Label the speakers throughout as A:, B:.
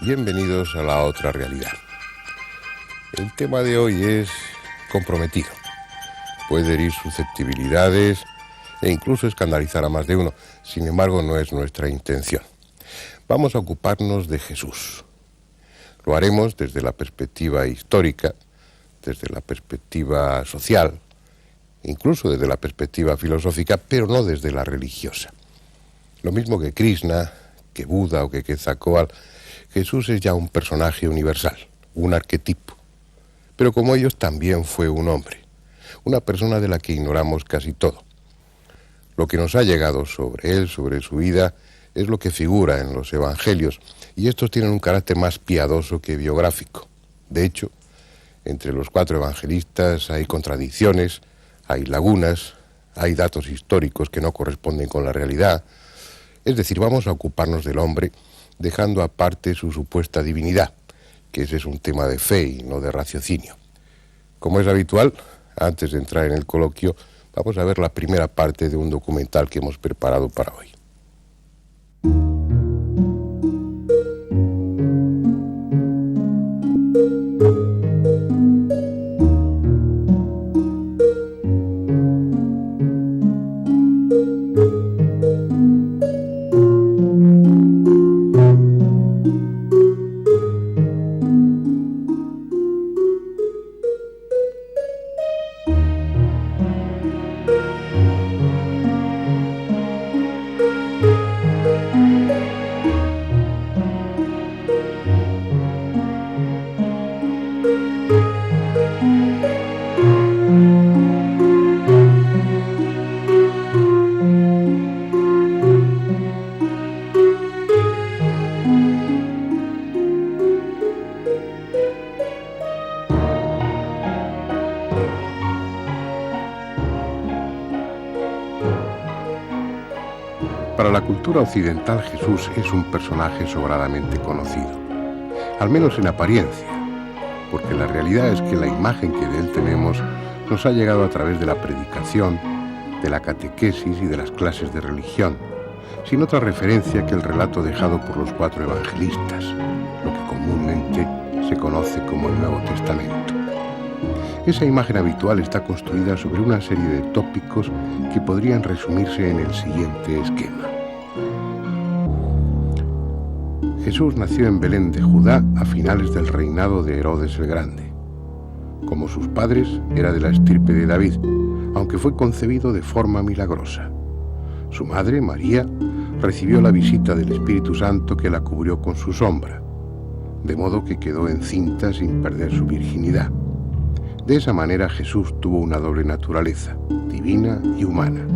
A: Bienvenidos a La Otra Realidad. El tema de hoy es comprometido. Puede herir susceptibilidades e incluso escandalizar a más de uno. Sin embargo, no es nuestra intención. Vamos a ocuparnos de Jesús. Lo haremos desde la perspectiva histórica, desde la perspectiva social, incluso desde la perspectiva filosófica, pero no desde la religiosa. Lo mismo que Krishna, que Buda o que Quetzalcóatl, Jesús es ya un personaje universal, un arquetipo. Pero como ellos también fue un hombre, una persona de la que ignoramos casi todo. Lo que nos ha llegado sobre él, sobre su vida, es lo que figura en los evangelios, y estos tienen un carácter más piadoso que biográfico. De hecho, entre los 4 evangelistas hay contradicciones, hay lagunas, hay datos históricos que no corresponden con la realidad. Es decir, vamos a ocuparnos del hombre, dejando aparte su supuesta divinidad, que ese es un tema de fe y no de raciocinio. Como es habitual, antes de entrar en el coloquio, vamos a ver la primera parte de un documental que hemos preparado para hoy. Para la cultura occidental, Jesús es un personaje sobradamente conocido, al menos en apariencia, porque la realidad es que la imagen que de él tenemos nos ha llegado a través de la predicación, de la catequesis y de las clases de religión, sin otra referencia que el relato dejado por los 4 evangelistas, lo que comúnmente se conoce como el Nuevo Testamento. Esa imagen habitual está construida sobre una serie de tópicos que podrían resumirse en el siguiente esquema. Jesús nació en Belén de Judá a finales del reinado de Herodes el Grande. Como sus padres, era de la estirpe de David, aunque fue concebido de forma milagrosa. Su madre, María, recibió la visita del Espíritu Santo que la cubrió con su sombra, de modo que quedó encinta sin perder su virginidad. De esa manera Jesús tuvo una doble naturaleza, divina y humana.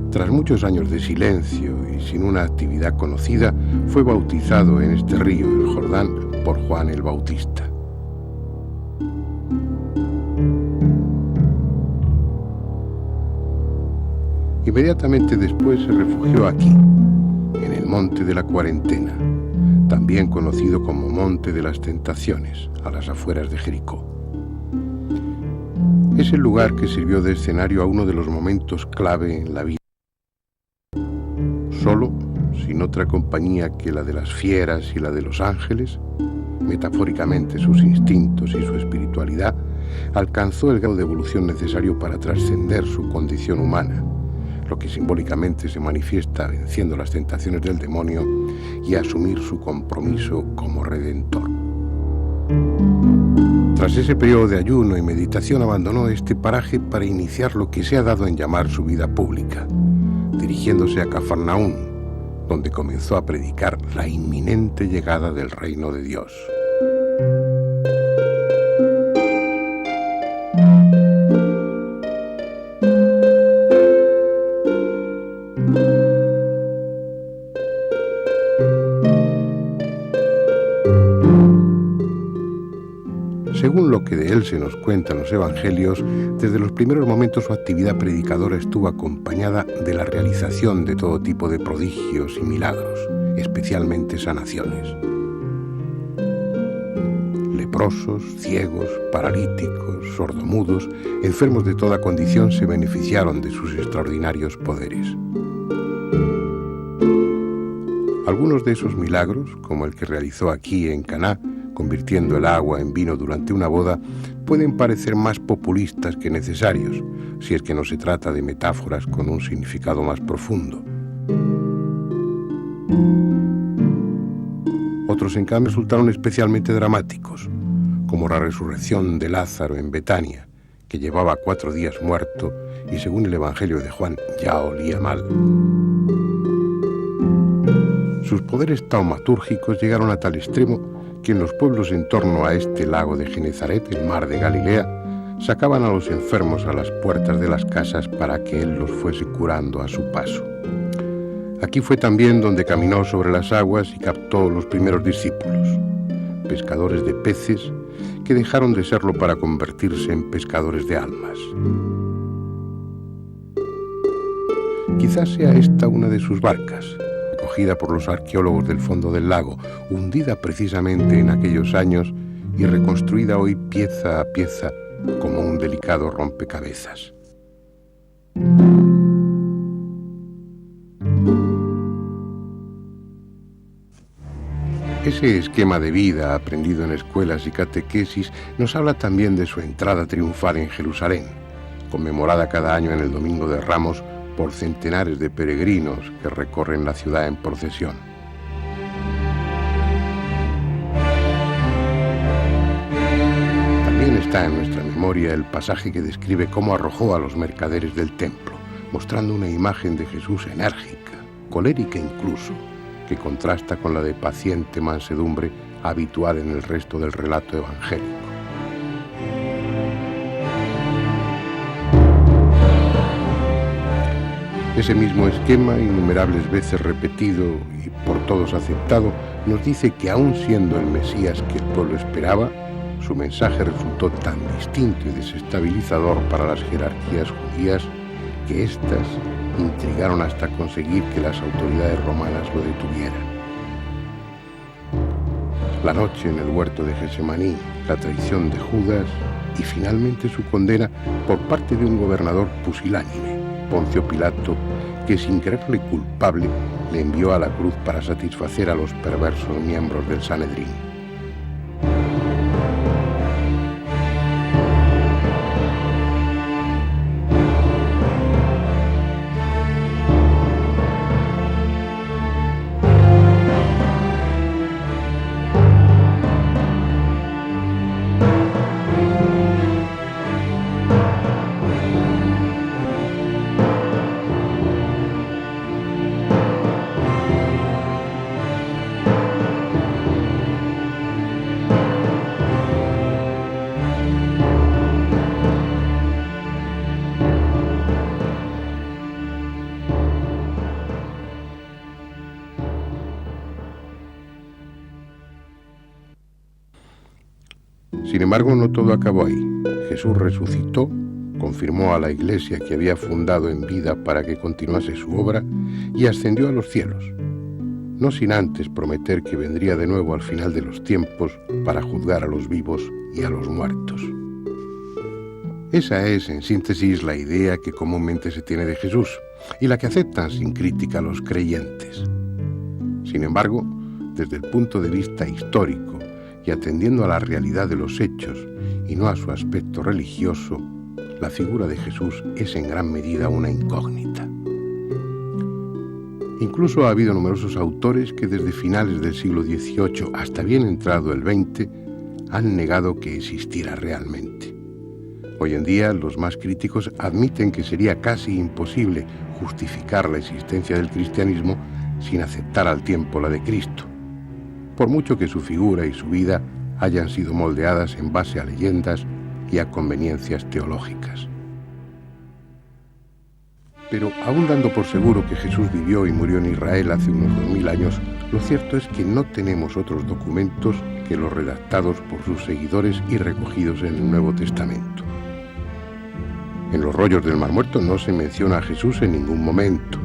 A: Tras muchos años de silencio y sin una actividad conocida, fue bautizado en este río, el Jordán, por Juan el Bautista. Inmediatamente después se refugió aquí, en el Monte de la Cuarentena, también conocido como Monte de las Tentaciones, a las afueras de Jericó. Es el lugar que sirvió de escenario a uno de los momentos clave en la vida. Solo, sin otra compañía que la de las fieras y la de los ángeles, metafóricamente sus instintos y su espiritualidad, alcanzó el grado de evolución necesario para trascender su condición humana, lo que simbólicamente se manifiesta venciendo las tentaciones del demonio y asumir su compromiso como redentor. Tras ese periodo de ayuno y meditación abandonó este paraje para iniciar lo que se ha dado en llamar su vida pública, dirigiéndose a Cafarnaún, donde comenzó a predicar la inminente llegada del reino de Dios. Según lo que de él se nos cuenta en los evangelios, desde los primeros momentos su actividad predicadora estuvo acompañada de la realización de todo tipo de prodigios y milagros, especialmente sanaciones. Leprosos, ciegos, paralíticos, sordomudos, enfermos de toda condición se beneficiaron de sus extraordinarios poderes. Algunos de esos milagros, como el que realizó aquí en Caná, convirtiendo el agua en vino durante una boda, pueden parecer más populistas que necesarios, si es que no se trata de metáforas con un significado más profundo. Otros, en cambio, resultaron especialmente dramáticos, como la resurrección de Lázaro en Betania, que llevaba 4 días muerto y, según el Evangelio de Juan, ya olía mal. Sus poderes taumatúrgicos llegaron a tal extremo que en los pueblos en torno a este lago de Genezaret, el mar de Galilea, sacaban a los enfermos a las puertas de las casas para que él los fuese curando a su paso. Aquí fue también donde caminó sobre las aguas y captó los primeros discípulos, pescadores de peces que dejaron de serlo para convertirse en pescadores de almas. Quizás sea esta una de sus barcas, recogida por los arqueólogos del fondo del lago, hundida precisamente en aquellos años y reconstruida hoy pieza a pieza como un delicado rompecabezas. Ese esquema de vida aprendido en escuelas y catequesis nos habla también de su entrada triunfal en Jerusalén, conmemorada cada año en el Domingo de Ramos por centenares de peregrinos que recorren la ciudad en procesión. También está en nuestra memoria el pasaje que describe cómo arrojó a los mercaderes del templo, mostrando una imagen de Jesús enérgica, colérica incluso, que contrasta con la de paciente mansedumbre habitual en el resto del relato evangélico. Ese mismo esquema, innumerables veces repetido y por todos aceptado, nos dice que aun siendo el Mesías que el pueblo esperaba, su mensaje resultó tan distinto y desestabilizador para las jerarquías judías que éstas intrigaron hasta conseguir que las autoridades romanas lo detuvieran. La noche en el huerto de Getsemaní, la traición de Judas y finalmente su condena por parte de un gobernador pusilánime, Poncio Pilato, que sin creerle culpable le envió a la cruz para satisfacer a los perversos miembros del Sanedrín. Sin embargo, no todo acabó ahí. Jesús resucitó, confirmó a la Iglesia que había fundado en vida para que continuase su obra y ascendió a los cielos, no sin antes prometer que vendría de nuevo al final de los tiempos para juzgar a los vivos y a los muertos. Esa es, en síntesis, la idea que comúnmente se tiene de Jesús y la que aceptan sin crítica los creyentes. Sin embargo, desde el punto de vista histórico y atendiendo a la realidad de los hechos y no a su aspecto religioso, la figura de Jesús es en gran medida una incógnita. Incluso ha habido numerosos autores que desde finales del siglo XVIII hasta bien entrado el XX han negado que existiera realmente. Hoy en día los más críticos admiten que sería casi imposible justificar la existencia del cristianismo sin aceptar al tiempo la de Cristo, por mucho que su figura y su vida hayan sido moldeadas en base a leyendas y a conveniencias teológicas. Pero aún dando por seguro que Jesús vivió y murió en Israel hace unos 2000 años, lo cierto es que no tenemos otros documentos que los redactados por sus seguidores y recogidos en el Nuevo Testamento. En los rollos del Mar Muerto no se menciona a Jesús en ningún momento.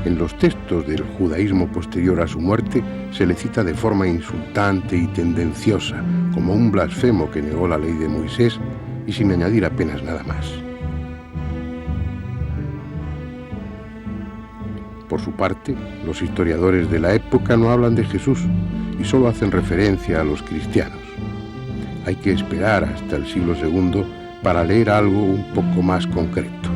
A: En los textos del judaísmo posterior a su muerte se le cita de forma insultante y tendenciosa, como un blasfemo que negó la ley de Moisés y sin añadir apenas nada más. Por su parte, los historiadores de la época no hablan de Jesús y solo hacen referencia a los cristianos. Hay que esperar hasta el siglo II para leer algo un poco más concreto.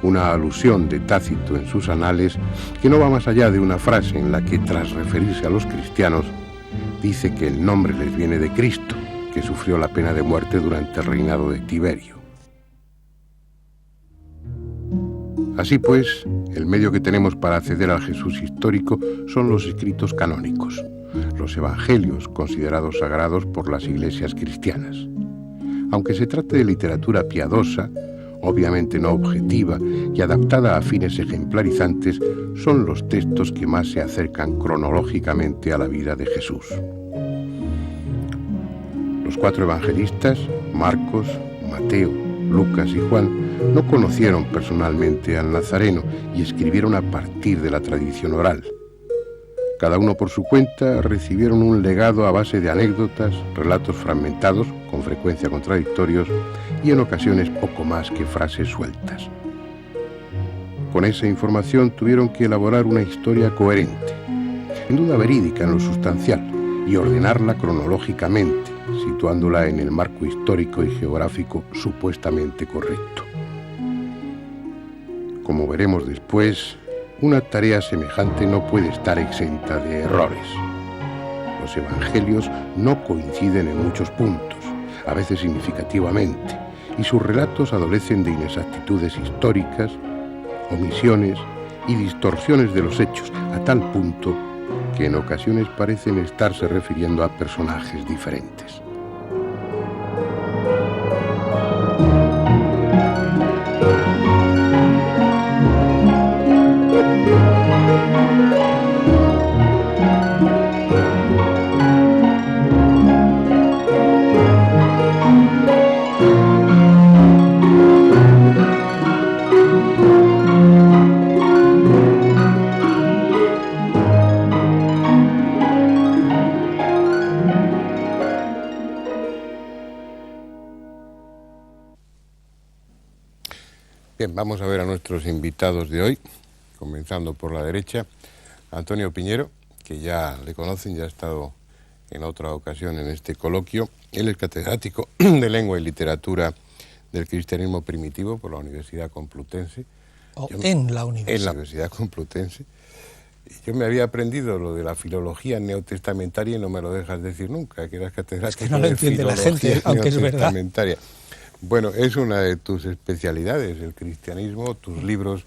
A: Una alusión de Tácito en sus anales que no va más allá de una frase en la que, tras referirse a los cristianos, dice que el nombre les viene de Cristo, que sufrió la pena de muerte durante el reinado de Tiberio. Así pues, el medio que tenemos para acceder al Jesús histórico son los escritos canónicos, los evangelios considerados sagrados por las iglesias cristianas. Aunque se trate de literatura piadosa, obviamente no objetiva y adaptada a fines ejemplarizantes, son los textos que más se acercan cronológicamente a la vida de Jesús. Los 4 evangelistas, Marcos, Mateo, Lucas y Juan, no conocieron personalmente al Nazareno y escribieron a partir de la tradición oral. Cada uno por su cuenta recibieron un legado a base de anécdotas, relatos fragmentados, con frecuencia contradictorios, y en ocasiones poco más que frases sueltas. Con esa información tuvieron que elaborar una historia coherente, sin duda verídica en lo sustancial, y ordenarla cronológicamente, situándola en el marco histórico y geográfico supuestamente correcto. Como veremos después, una tarea semejante no puede estar exenta de errores. Los evangelios no coinciden en muchos puntos, a veces significativamente, y sus relatos adolecen de inexactitudes históricas, omisiones y distorsiones de los hechos, a tal punto que en ocasiones parecen estarse refiriendo a personajes diferentes. Bien, vamos a ver a nuestros invitados de hoy, comenzando por la derecha. Antonio Piñero, que ya le conocen, ya ha estado en otra ocasión en este coloquio. Él es catedrático de Lengua y Literatura del Cristianismo Primitivo por la Universidad Complutense.
B: En la Universidad.
A: En la Universidad Complutense. Yo me había aprendido lo de la filología neotestamentaria y no me lo dejas decir nunca, que eras catedrático
B: es que no lo entiende la gente, aunque es verdad.
A: Bueno, es una de tus especialidades, el cristianismo, tus libros,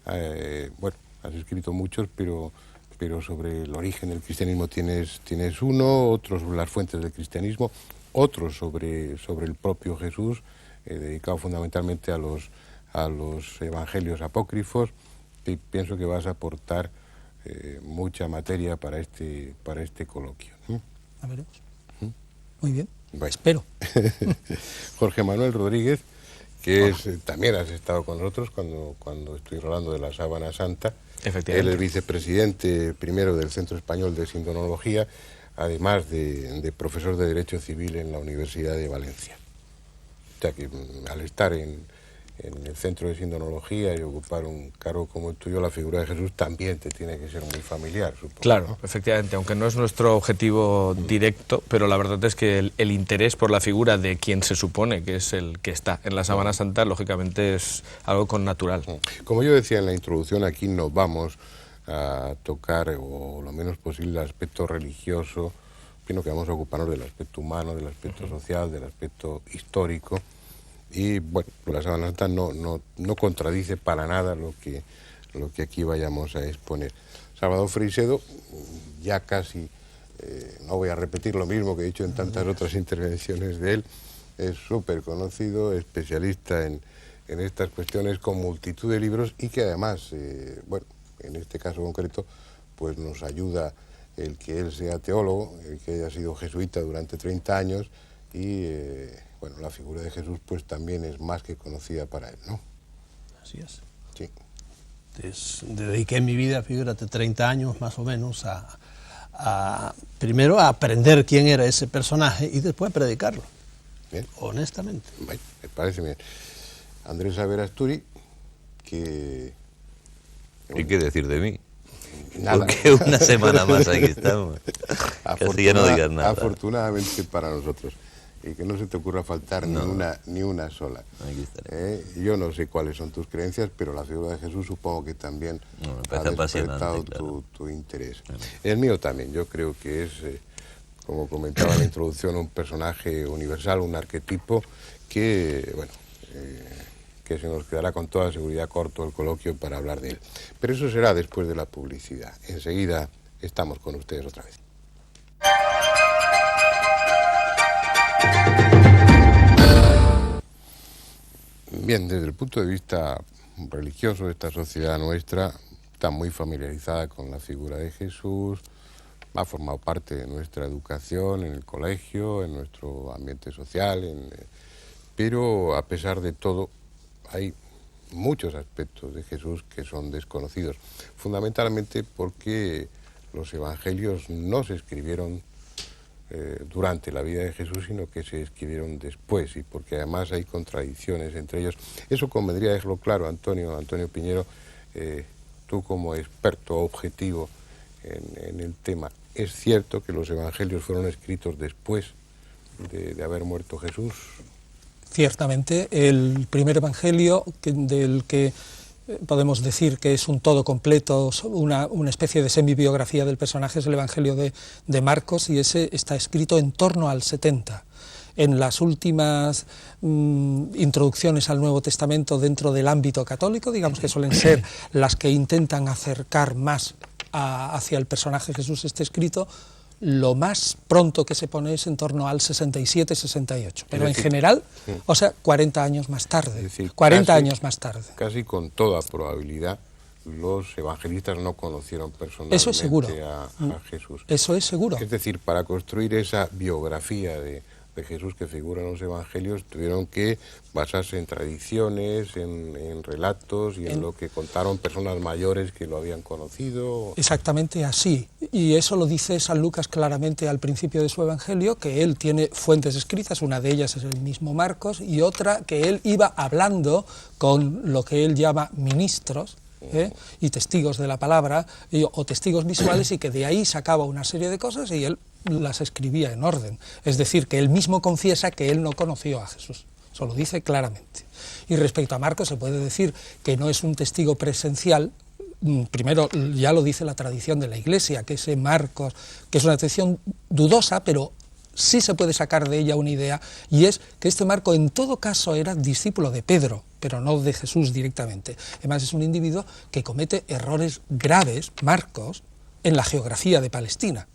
A: bueno, has escrito muchos, pero sobre el origen del cristianismo tienes uno, otros sobre las fuentes del cristianismo, otros sobre el propio Jesús, dedicado fundamentalmente a los evangelios apócrifos, y pienso que vas a aportar mucha materia para este coloquio.
B: A veremos. Muy bien.
A: Bueno.
B: Espero.
A: Jorge Manuel Rodríguez, que también has estado con nosotros cuando estoy hablando de la Sábana Santa.
C: Efectivamente.
A: Él es vicepresidente primero del Centro Español de Sindonología, además de profesor de Derecho Civil en la Universidad de Valencia. O sea que al estar en el Centro de Sindonología y ocupar un cargo como el tuyo, la figura de Jesús también te tiene que ser muy familiar, supongo.
C: Claro,
A: ¿no?
C: efectivamente, aunque no es nuestro objetivo directo, pero la verdad es que el interés por la figura de quien se supone que es el que está en la Sábana Santa, lógicamente es algo connatural.
A: Como yo decía en la introducción, aquí nos vamos a tocar, o lo menos posible, el aspecto religioso, sino que vamos a ocuparnos del aspecto humano, del aspecto social, del aspecto histórico. Y bueno, la Sábana Santa no contradice para nada lo que aquí vayamos a exponer. Salvador Freixedo, ya casi, no voy a repetir lo mismo que he dicho en tantas otras intervenciones de él, es súper conocido, especialista en estas cuestiones, con multitud de libros, y que además, bueno, en este caso concreto, pues nos ayuda el que él sea teólogo, el que haya sido jesuita durante 30 años, y bueno, la figura de Jesús pues también es más que conocida para él, ¿no?
B: Así es.
A: Sí.
D: Dediqué mi vida, fíjate, 30 años más o menos primero a aprender quién era ese personaje y después a predicarlo.
A: Bien.
D: Honestamente.
A: Bueno, me parece bien. Andrés Averasturi, que...
E: ¿Y qué decir de mí?
A: Nada.
E: Porque una semana más aquí estamos. Casi ya no digas nada.
A: Afortunadamente para nosotros. Y que no se te ocurra faltar ni una sola.
E: Aquí estaré.
A: Yo no sé cuáles son tus creencias, pero la figura de Jesús supongo que también ha despertado tu interés. Claro. El mío también. Yo creo que es, como comentaba en la introducción, un personaje universal, un arquetipo que, bueno, que se nos quedará con toda seguridad corto el coloquio para hablar de él. Pero eso será después de la publicidad. Enseguida estamos con ustedes otra vez. Bien, desde el punto de vista religioso, esta sociedad nuestra está muy familiarizada con la figura de Jesús, ha formado parte de nuestra educación en el colegio, en nuestro ambiente social, pero a pesar de todo hay muchos aspectos de Jesús que son desconocidos, fundamentalmente porque los evangelios no se escribieron durante la vida de Jesús, sino que se escribieron después, y porque además hay contradicciones entre ellos. Eso convendría dejarlo claro, Antonio Piñero, tú como experto objetivo en el tema. ¿Es cierto que los evangelios fueron escritos después de haber muerto Jesús?
B: Ciertamente, el primer evangelio del que podemos decir que es un todo completo, una especie de semibiografía del personaje, es el Evangelio de Marcos, y ese está escrito en torno al 70. En las últimas introducciones al Nuevo Testamento dentro del ámbito católico, digamos que suelen ser las que intentan acercar más hacia el personaje Jesús este escrito, lo más pronto que se pone es en torno al 67-68, pero en general, o sea, 40 años más tarde, es decir, 40 años más tarde.
A: Casi con toda probabilidad, los evangelistas no conocieron personalmente
B: Eso es seguro.
A: a Jesús.
B: Eso es seguro.
A: Es decir, para construir esa biografía de Jesús que figura en los evangelios, tuvieron que basarse en tradiciones, en relatos y en lo que contaron personas mayores que lo habían conocido.
B: Exactamente así, y eso lo dice San Lucas claramente al principio de su evangelio, que él tiene fuentes escritas, una de ellas es el mismo Marcos, y otra que él iba hablando con lo que él llama ministros, y testigos de la palabra, o testigos visuales, y que de ahí sacaba una serie de cosas y él las escribía en orden. Es decir, que él mismo confiesa que él no conoció a Jesús. Eso lo dice claramente. Y respecto a Marcos se puede decir que no es un testigo presencial. Primero, ya lo dice la tradición de la Iglesia, que ese Marcos, que es una tradición dudosa, pero sí se puede sacar de ella una idea, y es que este Marco en todo caso era discípulo de Pedro, pero no de Jesús directamente. Además es un individuo que comete errores graves, Marcos, en la geografía de Palestina.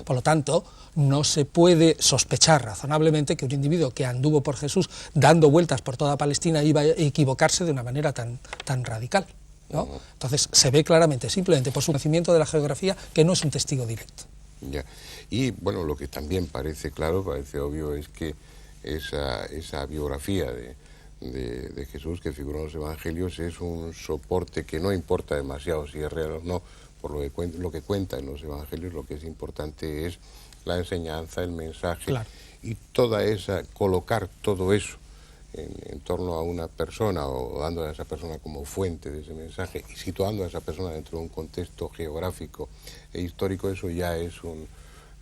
B: Por lo tanto, no se puede sospechar razonablemente que un individuo que anduvo por Jesús dando vueltas por toda Palestina iba a equivocarse de una manera tan radical, ¿no? Entonces se ve claramente, simplemente por su conocimiento de la geografía, que no es un testigo directo.
A: Ya. Y bueno, lo que también parece claro, parece obvio, es que esa biografía de Jesús que figura en los evangelios es un soporte que no importa demasiado si es real o no. Por lo que cuenta en los evangelios, lo que es importante es la enseñanza, el mensaje, claro. Y colocar todo eso en torno a una persona, o dando a esa persona como fuente de ese mensaje y situando a esa persona dentro de un contexto geográfico e histórico, eso ya es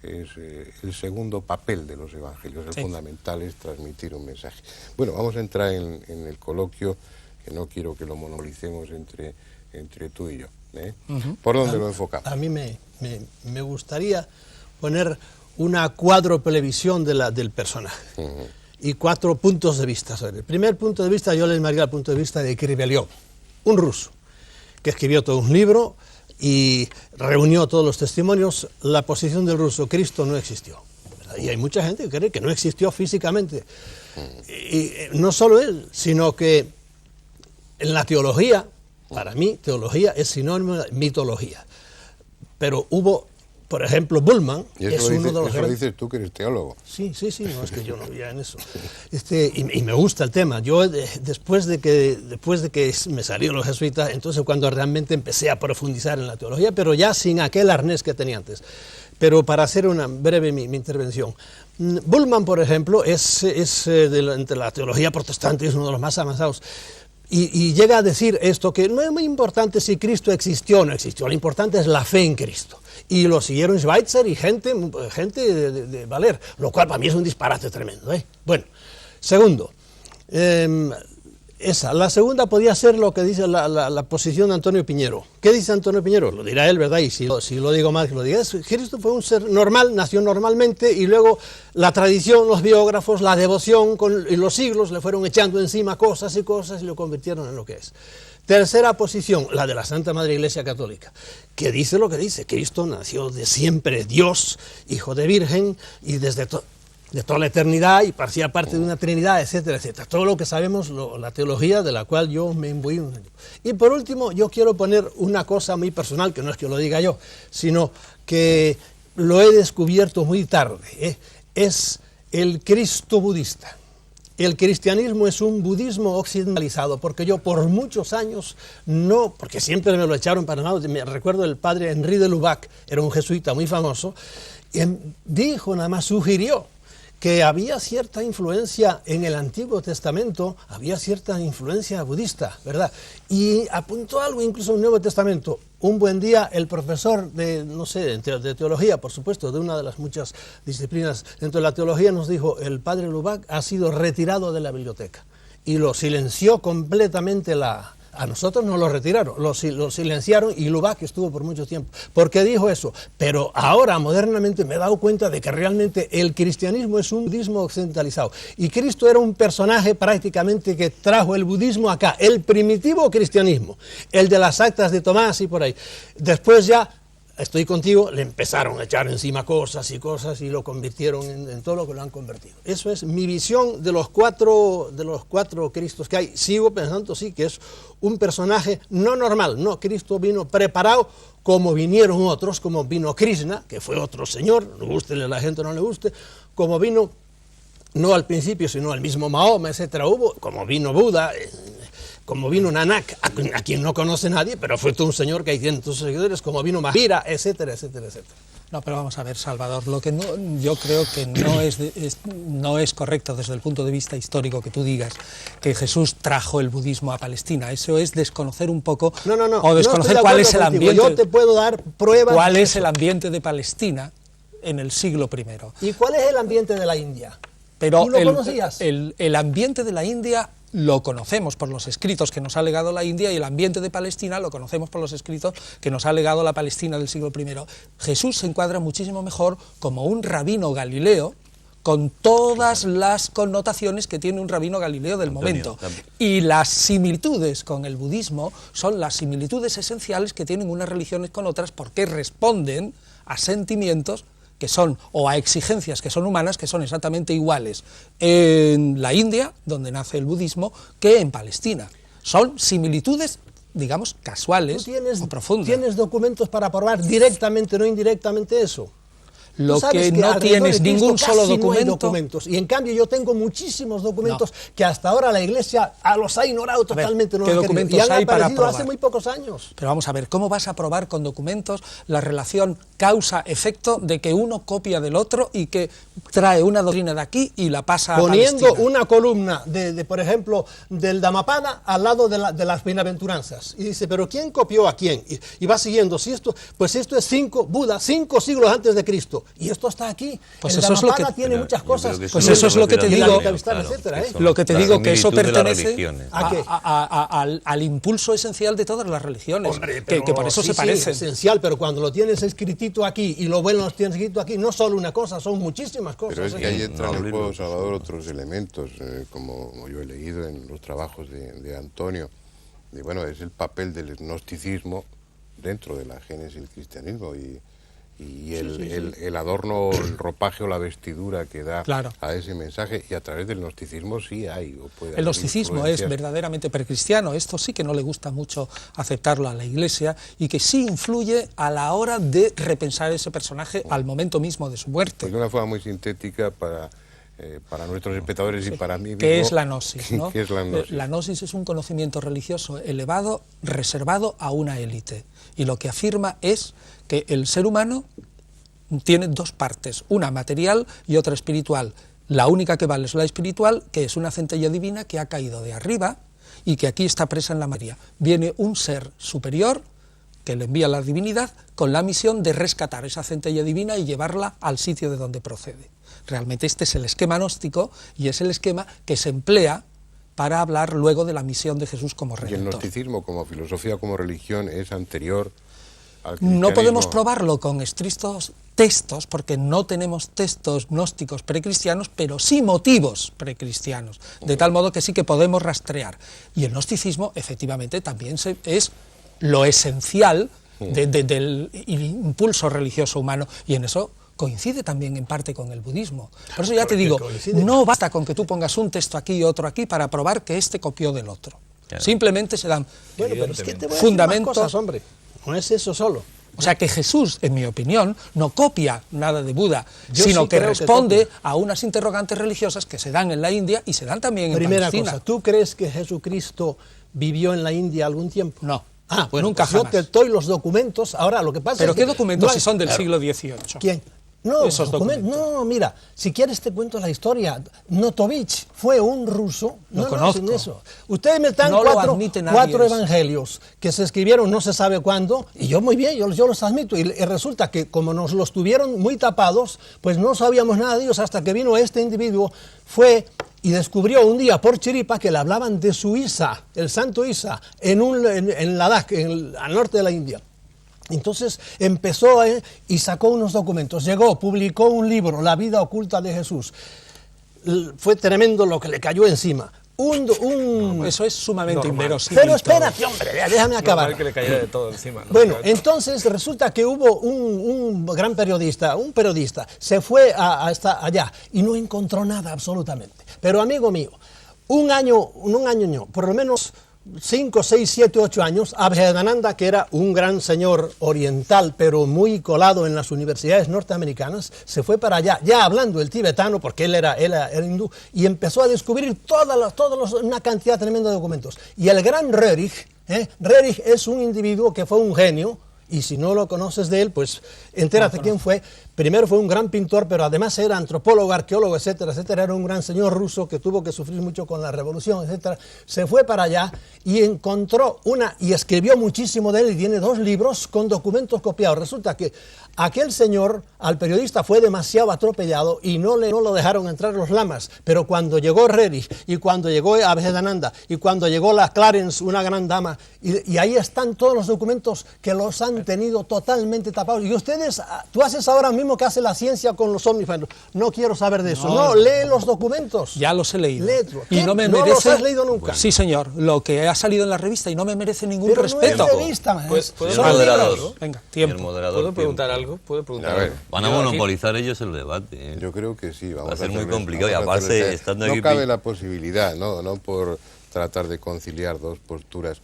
A: el segundo papel de los evangelios. El fundamental es transmitir un mensaje. Bueno, vamos a entrar en el coloquio, que no quiero que lo monopolicemos entre tú y yo. ¿Por dónde lo enfocamos?
D: A mí me gustaría poner una cuadroplevisión del personaje y 4 puntos de vista. El primer punto de vista yo le llamaría el punto de vista de Kriveliov, un ruso que escribió todo un libro y reunió todos los testimonios. La posición del ruso: Cristo no existió, ¿verdad? Y hay mucha gente que cree que no existió físicamente, y no solo él, sino que en la teología, para mí, teología es sinónimo de mitología. Pero hubo por ejemplo, Bullmann
A: y
D: es uno de los...
A: Eso lo dices tú, que eres teólogo.
D: Sí, no, es que yo no vivía en eso. Y me gusta el tema. Yo, después de que me salieron los jesuitas, entonces cuando realmente empecé a profundizar en la teología, pero ya sin aquel arnés que tenía antes. Pero para hacer una breve mi intervención, Bullmann, por ejemplo, entre la teología protestante, es uno de los más avanzados. Y llega a decir esto, que no es muy importante si Cristo existió o no existió, lo importante es la fe en Cristo. Y lo siguieron Schweitzer y gente de valer, lo cual para mí es un disparate tremendo. Bueno, segundo, la segunda podía ser lo que dice la posición de Antonio Piñero. ¿Qué dice Antonio Piñero? Lo dirá él, ¿verdad? Y si lo digo mal, que lo diga. Cristo fue un ser normal, nació normalmente, y luego la tradición, los biógrafos, la devoción y los siglos le fueron echando encima cosas y lo convirtieron en lo que es. Tercera posición, la de la Santa Madre Iglesia Católica, que dice lo que dice. Cristo nació de siempre Dios, hijo de virgen, y de toda la eternidad, y parecía parte de una trinidad, etcétera, etcétera. Todo lo que sabemos, la teología de la cual yo me imbuí. Y por último, yo quiero poner una cosa muy personal, que no es que lo diga yo, sino que lo he descubierto muy tarde. Es el Cristo budista. El cristianismo es un budismo occidentalizado, porque yo por muchos años no, porque siempre me lo echaron para nada. Me recuerdo el padre Henri de Lubac, era un jesuita muy famoso, y dijo, nada más sugirió, que había cierta influencia en el Antiguo Testamento, había cierta influencia budista, ¿verdad? Y apuntó algo incluso en el Nuevo Testamento. Un buen día el profesor de teología, por supuesto, de una de las muchas disciplinas dentro de la teología, nos dijo, el padre Lubac ha sido retirado de la biblioteca. Y lo silenció completamente a nosotros nos lo retiraron, lo silenciaron, y Lubac estuvo por mucho tiempo. ¿Por qué dijo eso? Pero ahora, modernamente, me he dado cuenta de que realmente el cristianismo es un budismo occidentalizado. Y Cristo era un personaje prácticamente que trajo el budismo acá, el primitivo cristianismo, el de las actas de Tomás y por ahí. Después ya, estoy contigo, le empezaron a echar encima cosas y lo convirtieron en todo lo que lo han convertido. Eso es mi visión de los cuatro Cristos que hay. Sigo pensando, sí, que es un personaje no normal. No, Cristo vino preparado como vinieron otros, como vino Krishna, que fue otro señor, le guste a la gente o no le guste, como vino, no al principio, sino al mismo Mahoma, etcétera, como vino Buda, como vino Nanak, a quien no conoce nadie, pero fue todo un señor que hay cientos de seguidores, como vino Mahira, etcétera, etcétera, etcétera.
B: No, pero vamos a ver, Salvador, lo que yo creo que no es correcto desde el punto de vista histórico que tú digas que Jesús trajo el budismo a Palestina. Eso es desconocer un poco, o desconocer cuál es el ambiente.
D: Yo te puedo dar pruebas.
B: ¿Cuál es el ambiente de Palestina en el siglo I?
D: ¿Y cuál es el ambiente de la India?
B: Pero
D: ¿Tú lo conocías?
B: El ambiente de la India lo conocemos por los escritos que nos ha legado la India, y el ambiente de Palestina lo conocemos por los escritos que nos ha legado la Palestina del siglo I. Jesús se encuadra muchísimo mejor como un rabino galileo, con todas las connotaciones que tiene un rabino galileo del momento. Y las similitudes con el budismo son las similitudes esenciales que tienen unas religiones con otras, porque responden a sentimientos que son, o a exigencias que son humanas, que son exactamente iguales en la India, donde nace el budismo, que en Palestina. Son similitudes, digamos, casuales o profundas.
D: ¿Tienes documentos para probar directamente, no indirectamente eso?
B: Lo que no tienes ningún solo documento.
D: Y en cambio yo tengo muchísimos documentos que hasta ahora la Iglesia los ha ignorado totalmente.
B: ¿Qué documentos
D: y han
B: hay para probar?
D: Hace muy pocos años.
B: Pero vamos a ver, ¿cómo vas a probar con documentos la relación causa-efecto de que uno copia del otro y que trae una doctrina de aquí y la pasa a Palestina?
D: Poniendo una columna, por ejemplo, del Dhammapada al lado de las bienaventuranzas. Y dice, ¿pero quién copió a quién? Y va siguiendo, pues esto es Buda, 5 siglos antes de Cristo. Y esto está aquí.
B: Pues
D: el
B: eso es lo que
D: tiene muchas cosas.
B: Pues eso es lo que te digo. Lo que te digo, que eso pertenece al impulso esencial de todas las religiones.
D: Hombre,
B: que por eso se parecen.
D: Es esencial, pero cuando lo tienes escritito aquí y lo bueno lo tienes escrito aquí, no solo una cosa, son muchísimas cosas.
A: Pero es que ahí entran en el juego, Salvador, otros elementos, como yo he leído en los trabajos de Antonio. Bueno, es el papel del gnosticismo dentro de la génesis del cristianismo, y y el adorno, el ropaje o la vestidura que da
B: Claro.
A: a ese mensaje, y a través del gnosticismo sí hay o puede haber
B: El gnosticismo es
A: influencias.
B: verdaderamente precristiano, esto sí que no le gusta mucho aceptarlo a la Iglesia y que sí influye a la hora de repensar ese personaje al momento mismo de su muerte.
A: Pues de una forma muy sintética para nuestros espectadores y para mí mismo.
B: ¿Qué es la gnosis? ¿no?
A: ¿Qué es la gnosis?
B: La gnosis es un conocimiento religioso elevado, reservado a una élite. Y lo que afirma es que el ser humano tiene dos partes, una material y otra espiritual. La única que vale es la espiritual, que es una centella divina que ha caído de arriba y que aquí está presa en la materia. Viene un ser superior que le envía la divinidad con la misión de rescatar esa centella divina y llevarla al sitio de donde procede. Realmente este es el esquema gnóstico y es el esquema que se emplea para hablar luego de la misión de Jesús como
A: Y el
B: redentor.
A: gnosticismo como filosofía, como religión, es anterior al cristianismo.
B: No podemos probarlo con estrictos textos, porque no tenemos textos gnósticos precristianos, pero sí motivos precristianos, de tal modo que sí que podemos rastrear. Y el gnosticismo, efectivamente, también es lo esencial del impulso religioso humano, y en eso coincide también en parte con el budismo. Por eso ya te digo, no basta con que tú pongas un texto aquí y otro aquí para probar que este copió del otro.
C: Claro.
B: Simplemente se dan
D: Bueno, pero es que te voy a decir
B: fundamentos.
D: más cosas, hombre. No es eso solo.
B: O sea que Jesús, en mi opinión, no copia nada de Buda,
D: Yo
B: sino
D: sí
B: que
D: creo que
B: responde
D: copia.
B: a unas interrogantes religiosas que se dan en la India y se dan también en
D: Primera
B: Palestina.
D: cosa, ¿tú crees que Jesucristo vivió en la India algún tiempo?
B: No.
D: Ah, bueno,
B: Nunca
D: pues yo
B: jamás.
D: te doy los documentos. Ahora, lo que pasa
B: ¿Pero
D: es
B: qué
D: que
B: documentos
D: no hay-
B: si son del
D: Claro.
B: siglo XVIII?
D: ¿Quién? No,
B: Esos documentos.
D: no, mira, si quieres te cuento la historia. Notovich fue un ruso.
B: Lo
D: no,
B: conozco.
D: sin eso. Ustedes me dan
B: No lo admite nadie
D: cuatro
B: eso.
D: evangelios que se escribieron no se sabe cuándo, y yo muy bien, yo los admito. Y resulta que como nos los tuvieron muy tapados, pues no sabíamos nada de ellos hasta que vino este individuo, fue y descubrió un día por chiripa que le hablaban de su Isa, el santo Isa, en Ladakh, al norte de la India. Entonces empezó y sacó unos documentos, llegó, publicó un libro, La vida oculta de Jesús. Fue tremendo lo que le cayó encima.
B: Eso es sumamente
C: Normal.
B: inverosímil.
D: Pero espérate, hombre, déjame acabar.
C: Normal que le cayera de todo encima, ¿no?
D: Bueno, entonces resulta que hubo un gran periodista, se fue hasta allá y no encontró nada absolutamente. Pero amigo mío, un año, por lo menos 5, 6, 7, 8 años, Abhedananda, que era un gran señor oriental, pero muy colado en las universidades norteamericanas, se fue para allá, ya hablando el tibetano, porque él era hindú, y empezó a descubrir una cantidad tremenda de documentos. Y el gran Rerich es un individuo que fue un genio, y si no lo conoces de él, pues entérate quién fue. Primero fue un gran pintor, pero además era antropólogo, arqueólogo, etcétera, etcétera. Era un gran señor ruso que tuvo que sufrir mucho con la revolución, etcétera. Se fue para allá y encontró y escribió muchísimo de él, y tiene 2 libros con documentos copiados. Resulta que aquel señor, al periodista, fue demasiado atropellado y no lo dejaron entrar los lamas. Pero cuando llegó Rerich, y cuando llegó Abhedananda, y cuando llegó la Clarence, una gran dama, y ahí están todos los documentos que los han tenido totalmente tapados. Y tú haces ahora mismo que hace la ciencia con los ovnis. No quiero saber de eso. No, lee los documentos.
B: Ya los he leído.
D: Léetlo.
B: Y no me
D: ¿No
B: merece...
D: los has leído nunca?
B: Sí, señor, lo que ha salido en la revista, y no me merece ningún
D: Pero
B: respeto.
D: no es revista, man.
C: ¿Puedo
D: Son
E: el moderador.
D: libros.
B: Venga,
E: El
B: tiempo.
E: moderador.
C: ¿Puedo preguntar algo? ¿Puedo
A: A
C: preguntar
A: ver,
C: algo?
E: Van a
C: Yo aquí-
E: monopolizar ellos el debate. ¿eh?
A: yo creo que sí. Vamos
E: Va a ser muy
A: hacerlo-
E: complicado, y
A: vamos a
E: aparte,
A: hacerlo.
E: estando
A: no
E: aquí-
A: cabe la posibilidad, no por tratar de conciliar dos posturas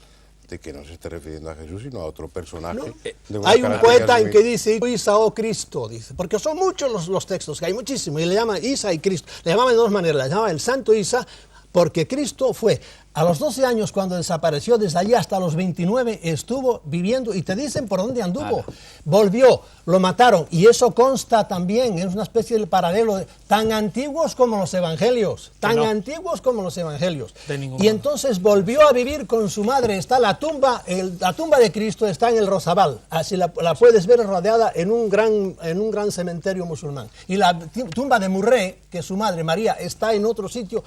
A: de que no se esté refiriendo a Jesús, sino a otro personaje. de unas
D: Hay un
A: características
D: poeta en
A: muy-
D: que dice Isa o Cristo, dice, porque son muchos los textos, que hay muchísimos, y le llama Isa y Cristo. Le llamaban de 2 maneras, le llamaban el santo Isa, porque Cristo fue a los 12 años cuando desapareció, desde allí hasta los 29 estuvo viviendo, y te dicen por dónde anduvo. Volvió, lo mataron, y eso consta también, es una especie de paralelo, tan antiguos como los evangelios, antiguos como los evangelios.
B: De ningún
D: Y
B: modo.
D: entonces volvió a vivir con su madre. Está la tumba de Cristo está en el Rosabal, así la puedes ver rodeada en un gran cementerio musulmán. Y la tumba de Murré, que es su madre María, está en otro sitio.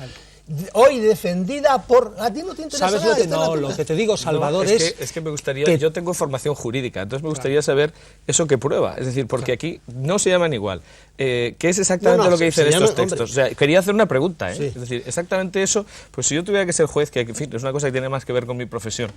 D: hoy defendida por... A ti no te interesa.
B: ¿Sabes lo que no? Lo que te digo, Salvador,
C: es que me gustaría... Yo tengo formación jurídica, entonces me gustaría saber eso que prueba. Es decir, porque aquí no se llaman igual. ¿Qué es exactamente lo que dicen estos textos? O sea, quería hacer una pregunta, ¿eh? Sí. Es decir, exactamente eso, pues si yo tuviera que ser juez, que en fin, es una cosa que tiene más que ver con mi profesión,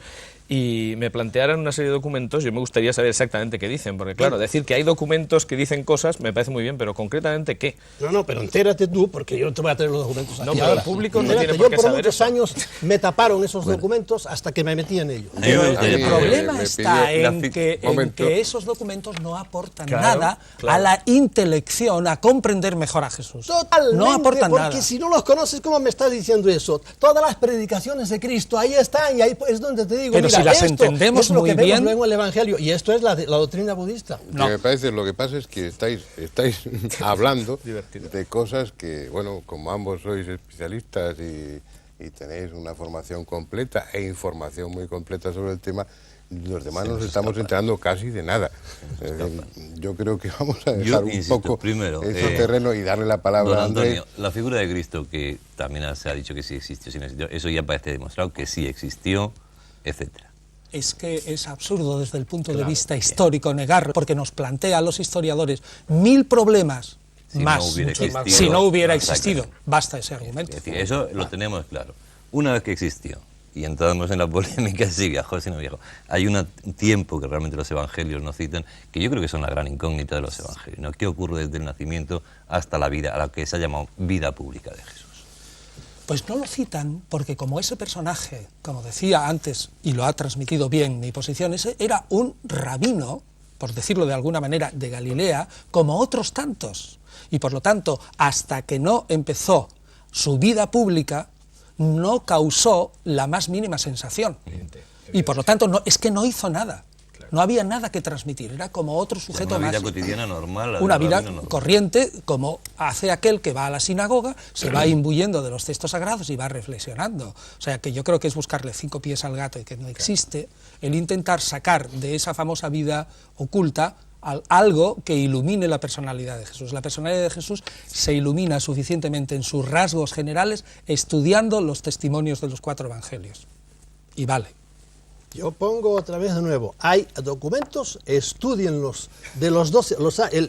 C: y me plantearan una serie de documentos, yo me gustaría saber exactamente qué dicen, porque claro, decir que hay documentos que dicen cosas me parece muy bien, pero concretamente ¿qué?
D: No, pero entérate tú, porque yo no te voy a traer los documentos aquí.
C: No, pero el público no tiene por qué saber eso.
D: Yo por muchos años me taparon esos documentos hasta que me metí en ellos.
B: El problema está en que esos documentos no aportan nada a la intelección, a comprender mejor a Jesús.
D: Totalmente,
B: no aportan
D: porque
B: nada.
D: Si no los conoces, ¿cómo me estás diciendo eso? Todas las predicaciones de Cristo, ahí están, y ahí es donde te digo,
B: pero
D: mira,
B: si las
D: esto
B: entendemos
D: es lo
B: muy
D: que vemos
B: bien
D: luego en el Evangelio, y esto es la doctrina budista.
A: No. Lo que pasa es que estáis hablando de cosas que, bueno, como ambos sois especialistas y tenéis una formación completa e información muy completa sobre el tema, los demás nos estamos enterando casi de nada. Yo creo que vamos a dejar un poco primero, ese terreno y darle la palabra a Andrés.
E: La figura de Cristo, que también se ha dicho que sí existió, sí no existió, eso ya parece demostrado que sí existió, etcétera.
B: Es que es absurdo desde el punto de vista histórico negarlo, porque nos plantea a los historiadores 1000 problemas más si no hubiera existido. Basta ese argumento.
E: Es decir, eso lo tenemos claro. Una vez que existió, y entramos en la polémica, si viajó, si no viajó, hay un tiempo que realmente los evangelios nos citan, que yo creo que son la gran incógnita de los evangelios, ¿no? ¿Qué ocurre desde el nacimiento hasta la vida, a la que se ha llamado vida pública de Jesús?
B: Pues no lo citan porque como ese personaje, como decía antes, y lo ha transmitido bien mi posición, ese era un rabino, por decirlo de alguna manera, de Galilea, como otros tantos. Y por lo tanto, hasta que no empezó su vida pública, no causó la más mínima sensación. Y por lo tanto, es que no hizo nada. No había nada que transmitir, era como otro sujeto más.
E: Una vida cotidiana normal.
B: Una vida corriente, como hace aquel que va a la sinagoga, se va imbuyendo de los textos sagrados y va reflexionando. O sea, que yo creo que es buscarle 5 pies al gato y que no existe, el intentar sacar de esa famosa vida oculta algo que ilumine la personalidad de Jesús. La personalidad de Jesús se ilumina suficientemente en sus rasgos generales estudiando los testimonios de los 4 evangelios. Y vale.
D: Yo pongo otra vez de nuevo, hay documentos, estudienlos, de los 12,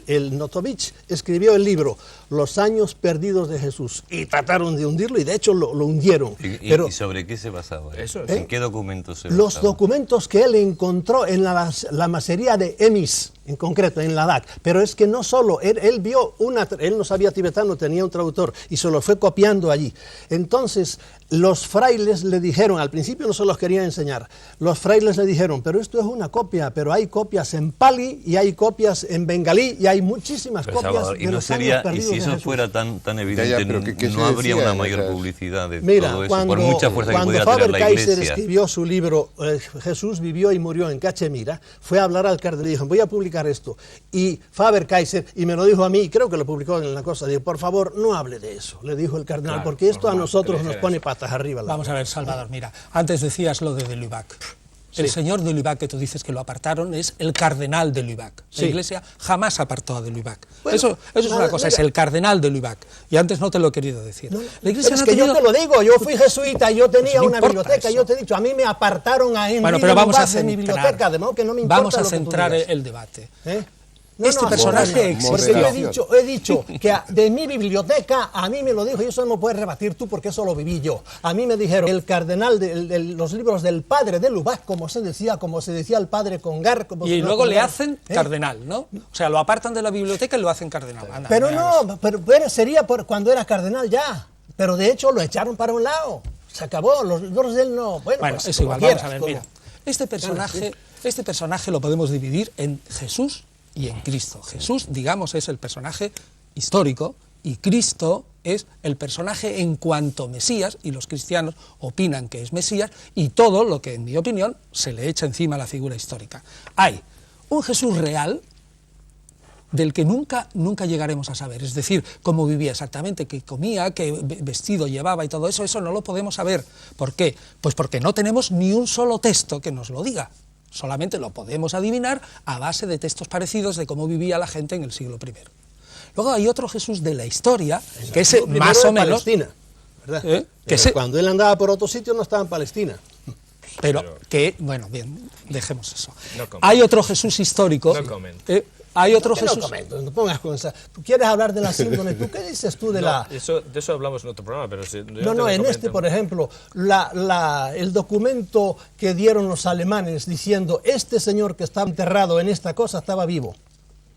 D: el Notovich escribió el libro Los años perdidos de Jesús y trataron de hundirlo y de hecho lo hundieron.
E: ¿Y sobre qué se basaba eso? ¿En qué documentos se basaba?
D: Los documentos que él encontró en la masería de Emis, en concreto, en Ladakh, pero es que no solo, él vio él no sabía tibetano, tenía un traductor y se lo fue copiando allí. Entonces, los frailes le dijeron, al principio no se los querían enseñar, los frailes le dijeron, pero esto es una copia, pero hay copias en pali y hay copias en bengalí y hay muchísimas copias
E: Salvador,
D: de los años perdidos.
E: Y si eso fuera tan evidente, no habría una mayor publicidad de todo eso,
D: cuando,
E: por mucha fuerza que pudiera tener la
D: Faber-Kaiser
E: Iglesia.
D: escribió su libro Jesús vivió y murió en Cachemira, fue a hablar al cardenal y dijo, voy a publicar esto. Y Faber-Kaiser, y me lo dijo a mí, creo que lo publicó en la cosa, dijo, por favor, no hable de eso, le dijo el cardenal, claro, porque esto a nosotros nos pone patas arriba.
B: Vamos a ver, Salvador, mira, antes decías lo de Lubac. Sí. El señor de Lubac que tú dices que lo apartaron es el cardenal de Lubac. La Iglesia jamás apartó a de Lubac. Bueno, eso es una cosa, es el cardenal de Lubac. Y antes no te lo he querido decir.
D: No, la Iglesia es que yo te lo digo, yo fui jesuita, yo tenía una biblioteca, yo te he dicho, a mí me apartaron a Henry
B: pero vamos a
D: de mi biblioteca, de modo que no me importa.
B: Vamos a centrar el debate.
D: Este
B: personaje existió.
D: He dicho que de mi biblioteca, a mí me lo dijo, y eso no lo puedes rebatir tú porque eso lo viví yo. A mí me dijeron, el cardenal de los libros del padre de Lubac, como se decía el padre Congar.
B: Y luego le hacen cardenal, ¿no? O sea, lo apartan de la biblioteca y lo hacen cardenal. Anda,
D: pero no, pero sería cuando era cardenal ya. Pero de hecho lo echaron para un lado. Se acabó, los libros de él no. Bueno, pues,
B: es igual, vamos a ver, mira. Este personaje lo podemos dividir en Jesús y en Cristo. Jesús, digamos, es el personaje histórico y Cristo es el personaje en cuanto Mesías, y los cristianos opinan que es Mesías, y todo lo que, en mi opinión, se le echa encima a la figura histórica. Hay un Jesús real del que nunca llegaremos a saber, es decir, cómo vivía exactamente, qué comía, qué vestido llevaba y todo eso, eso no lo podemos saber. ¿Por qué? Pues porque no tenemos ni un solo texto que nos lo diga. Solamente lo podemos adivinar a base de textos parecidos de cómo vivía la gente en el siglo I. Luego hay otro Jesús de la historia, que es más o menos...
D: ¿verdad? Cuando él andaba por otro sitio no estaba en Palestina.
B: Pero que, bueno, bien, dejemos eso. Hay otro Jesús histórico. Hay otro Jesús.
D: No pongas con esa. ¿Tú quieres hablar de la síndrome? ¿Tú qué dices tú de la...?
C: De eso hablamos en otro programa, pero si...
D: en este, por ejemplo, el documento que dieron los alemanes diciendo este señor que está enterrado en esta cosa estaba vivo.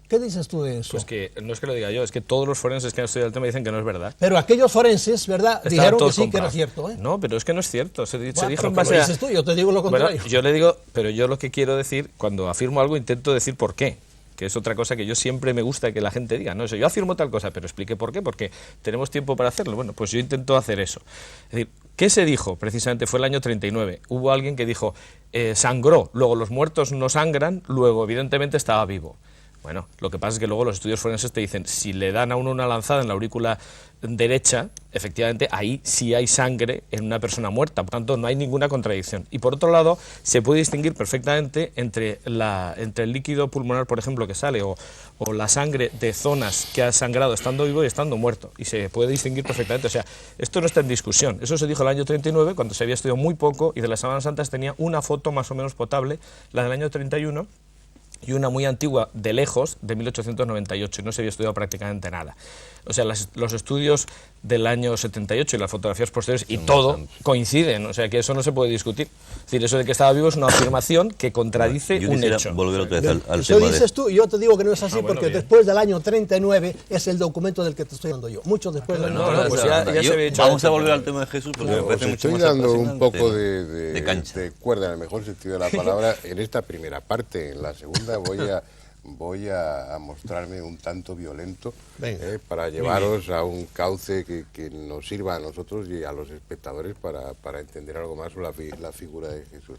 D: ¿Qué dices tú de eso?
C: Pues que no es que lo diga yo, es que todos los forenses que han estudiado el tema dicen que no es verdad.
D: Pero aquellos forenses, ¿verdad? Dijeron que sí, que era cierto, ¿eh?
C: No, pero es que no es cierto. Se dijo
D: en base a... Lo dices tú, yo te digo lo contrario.
C: Bueno, yo le digo, pero yo lo que quiero decir, cuando afirmo algo, intento decir por qué. Que es otra cosa que yo siempre me gusta que la gente diga. No, yo afirmo tal cosa, pero explique por qué, porque tenemos tiempo para hacerlo. Bueno, pues yo intento hacer eso. Es decir, ¿qué se dijo? Precisamente fue el año 39. Hubo alguien que dijo, sangró, luego los muertos no sangran, luego evidentemente estaba vivo. Bueno, lo que pasa es que luego los estudios forenses te dicen, si le dan a uno una lanzada en la aurícula derecha, efectivamente ahí sí hay sangre en una persona muerta, por tanto no hay ninguna contradicción. Y por otro lado, se puede distinguir perfectamente entre el líquido pulmonar, por ejemplo, que sale, o la sangre de zonas que ha sangrado estando vivo y estando muerto, y se puede distinguir perfectamente. O sea, esto no está en discusión. Eso se dijo el año 39, cuando se había estudiado muy poco, y de las Sábanas Santas tenía una foto más o menos potable, la del año 31, y una muy antigua de lejos, de 1898, y no se había estudiado prácticamente nada. O sea, los estudios del año 78 y las fotografías posteriores y todo coinciden, o sea que eso no se puede discutir. Es decir, eso de que estaba vivo es una afirmación que contradice un hecho.
E: Volver otra vez al
D: eso
E: tema
D: dices tú, y yo te digo que no es así, porque después del año 39 es el documento del que te estoy hablando yo, mucho después del año 39.
C: Pues ya se había dicho.
E: Vamos a volver al tema de Jesús, porque me parece mucho más
A: apasionante. Estoy dando un poco
E: de cancha,
A: de cuerda, en el mejor sentido de la palabra, en esta primera parte. En la segunda voy a mostrarme un tanto violento para llevaros a un cauce que nos sirva a nosotros y a los espectadores para entender algo más sobre la figura de Jesús.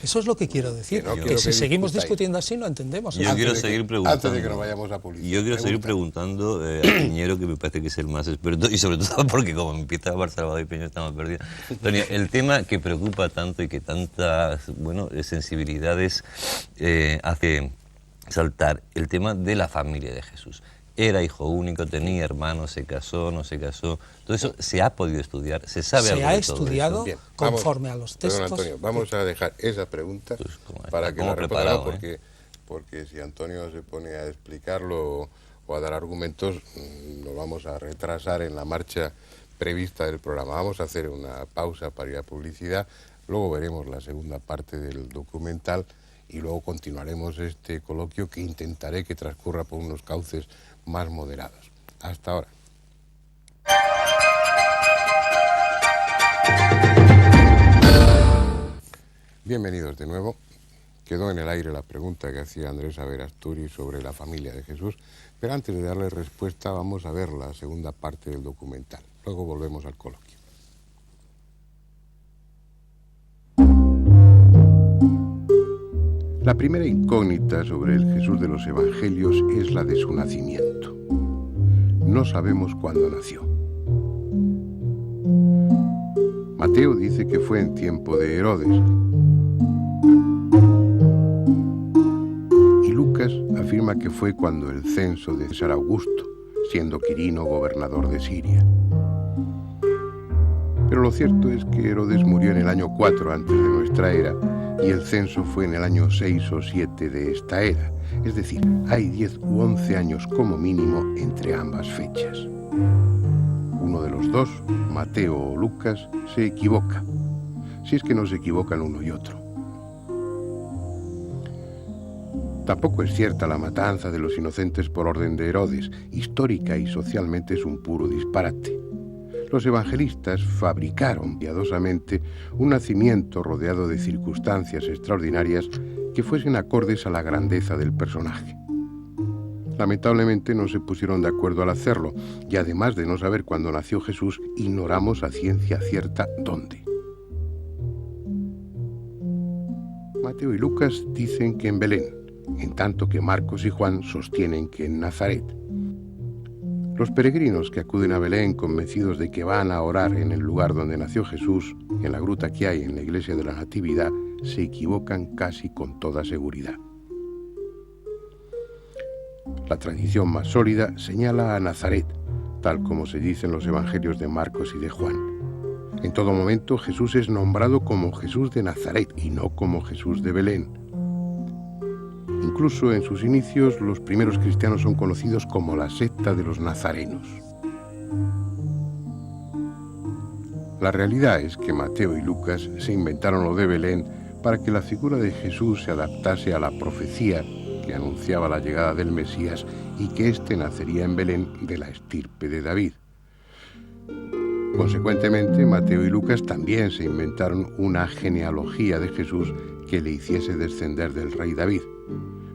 B: Eso es lo que quiero decir, que si seguimos discutiendo así no entendemos.
E: Yo quiero seguir preguntando.
A: Antes de que nos vayamos a publicidad.
E: Yo quiero seguir preguntando a Piñero, que me parece que es el más experto, y sobre todo porque como empieza a hablar Salvador y Piñero estamos perdidos. Antonio, el tema que preocupa tanto y que tantas sensibilidades hace saltar, el tema de la familia de Jesús. Era hijo único, tenía hermanos, se casó, no se casó. Todo eso se ha podido estudiar, se sabe algo de todo eso.
B: Se ha estudiado conforme a los textos.
A: Perdón, Antonio, vamos a dejar esa pregunta para que la respondamos, porque si Antonio se pone a explicarlo o a dar argumentos, nos vamos a retrasar en la marcha prevista del programa. Vamos a hacer una pausa para ir a publicidad, luego veremos la segunda parte del documental y luego continuaremos este coloquio que intentaré que transcurra por unos cauces más moderados. Hasta ahora. Bienvenidos de nuevo. Quedó en el aire la pregunta que hacía Andrés Averasturi sobre la familia de Jesús, pero antes de darle respuesta vamos a ver la segunda parte del documental. Luego volvemos al coloquio. La primera incógnita sobre el Jesús de los Evangelios es la de su nacimiento. No sabemos cuándo nació. Mateo dice que fue en tiempo de Herodes. Y Lucas afirma que fue cuando el censo de César Augusto, siendo Quirino gobernador de Siria. Pero lo cierto es que Herodes murió en el año 4 antes de nuestra era, y el censo fue en el año 6 o 7 de esta era. Es decir, hay 10 u 11 años como mínimo entre ambas fechas. Uno de los dos, Mateo o Lucas, se equivoca, si es que no se equivocan uno y otro. Tampoco es cierta la matanza de los inocentes por orden de Herodes. Histórica y socialmente es un puro disparate. Los evangelistas fabricaron piadosamente un nacimiento rodeado de circunstancias extraordinarias que fuesen acordes a la grandeza del personaje. Lamentablemente no se pusieron de acuerdo al hacerlo, y además de no saber cuándo nació Jesús, ignoramos a ciencia cierta dónde. Mateo y Lucas dicen que en Belén, en tanto que Marcos y Juan sostienen que en Nazaret. Los peregrinos que acuden a Belén convencidos de que van a orar en el lugar donde nació Jesús, en la gruta que hay en la iglesia de la Natividad, se equivocan casi con toda seguridad. La tradición más sólida señala a Nazaret, tal como se dice en los evangelios de Marcos y de Juan. En todo momento Jesús es nombrado como Jesús de Nazaret y no como Jesús de Belén. Incluso en sus inicios los primeros cristianos son conocidos como la secta de los nazarenos. La realidad es que Mateo y Lucas se inventaron lo de Belén para que la figura de Jesús se adaptase a la profecía que anunciaba la llegada del Mesías y que éste nacería en Belén de la estirpe de David. Consecuentemente, Mateo y Lucas también se inventaron una genealogía de Jesús que le hiciese descender del rey David.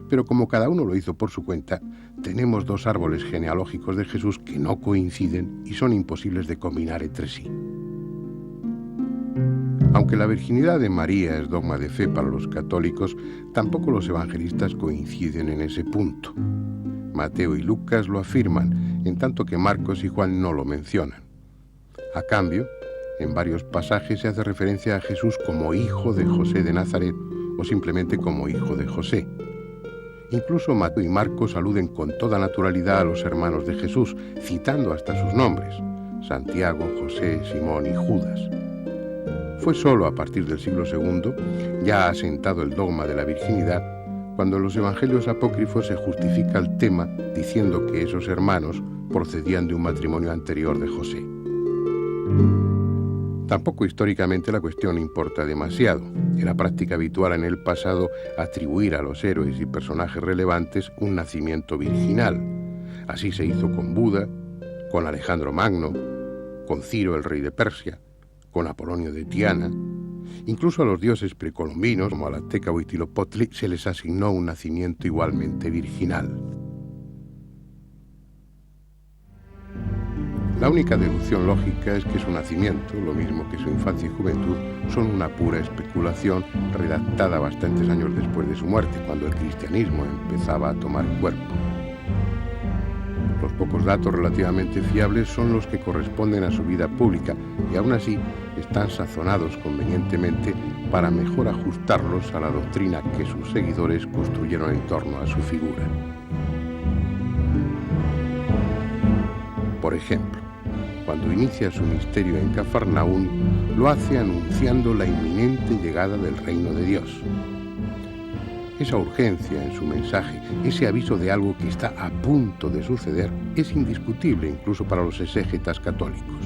A: Pero como cada uno lo hizo por su cuenta, tenemos dos árboles genealógicos de Jesús que no coinciden y son imposibles de combinar entre sí. Aunque la virginidad de María es dogma de fe para los católicos, tampoco los evangelistas coinciden en ese punto. Mateo y Lucas lo afirman, en tanto que Marcos y Juan no lo mencionan. A cambio, en varios pasajes se hace referencia a Jesús como hijo de José de Nazaret o simplemente como hijo de José. Incluso Mateo y Marcos aluden con toda naturalidad a los hermanos de Jesús, citando hasta sus nombres: Santiago, José, Simón y Judas. Fue solo a partir del siglo II, ya asentado el dogma de la virginidad, cuando en los evangelios apócrifos se justifica el tema diciendo que esos hermanos procedían de un matrimonio anterior de José. Tampoco históricamente la cuestión importa demasiado. Era práctica habitual en el pasado atribuir a los héroes y personajes relevantes un nacimiento virginal. Así se hizo con Buda, con Alejandro Magno, con Ciro el rey de Persia, con Apolonio de Tiana. Incluso a los dioses precolombinos, como al azteca Huitzilopochtli, se les asignó un nacimiento igualmente virginal. La única deducción lógica es que su nacimiento, lo mismo que su infancia y juventud, son una pura especulación redactada bastantes años después de su muerte, cuando el cristianismo empezaba a tomar cuerpo. Los pocos datos relativamente fiables son los que corresponden a su vida pública y aún así están sazonados convenientemente para mejor ajustarlos a la doctrina que sus seguidores construyeron en torno a su figura. Por ejemplo, cuando inicia su misterio en Cafarnaún, lo hace anunciando la inminente llegada del reino de Dios. Esa urgencia en su mensaje, ese aviso de algo que está a punto de suceder, es indiscutible incluso para los exégetas católicos.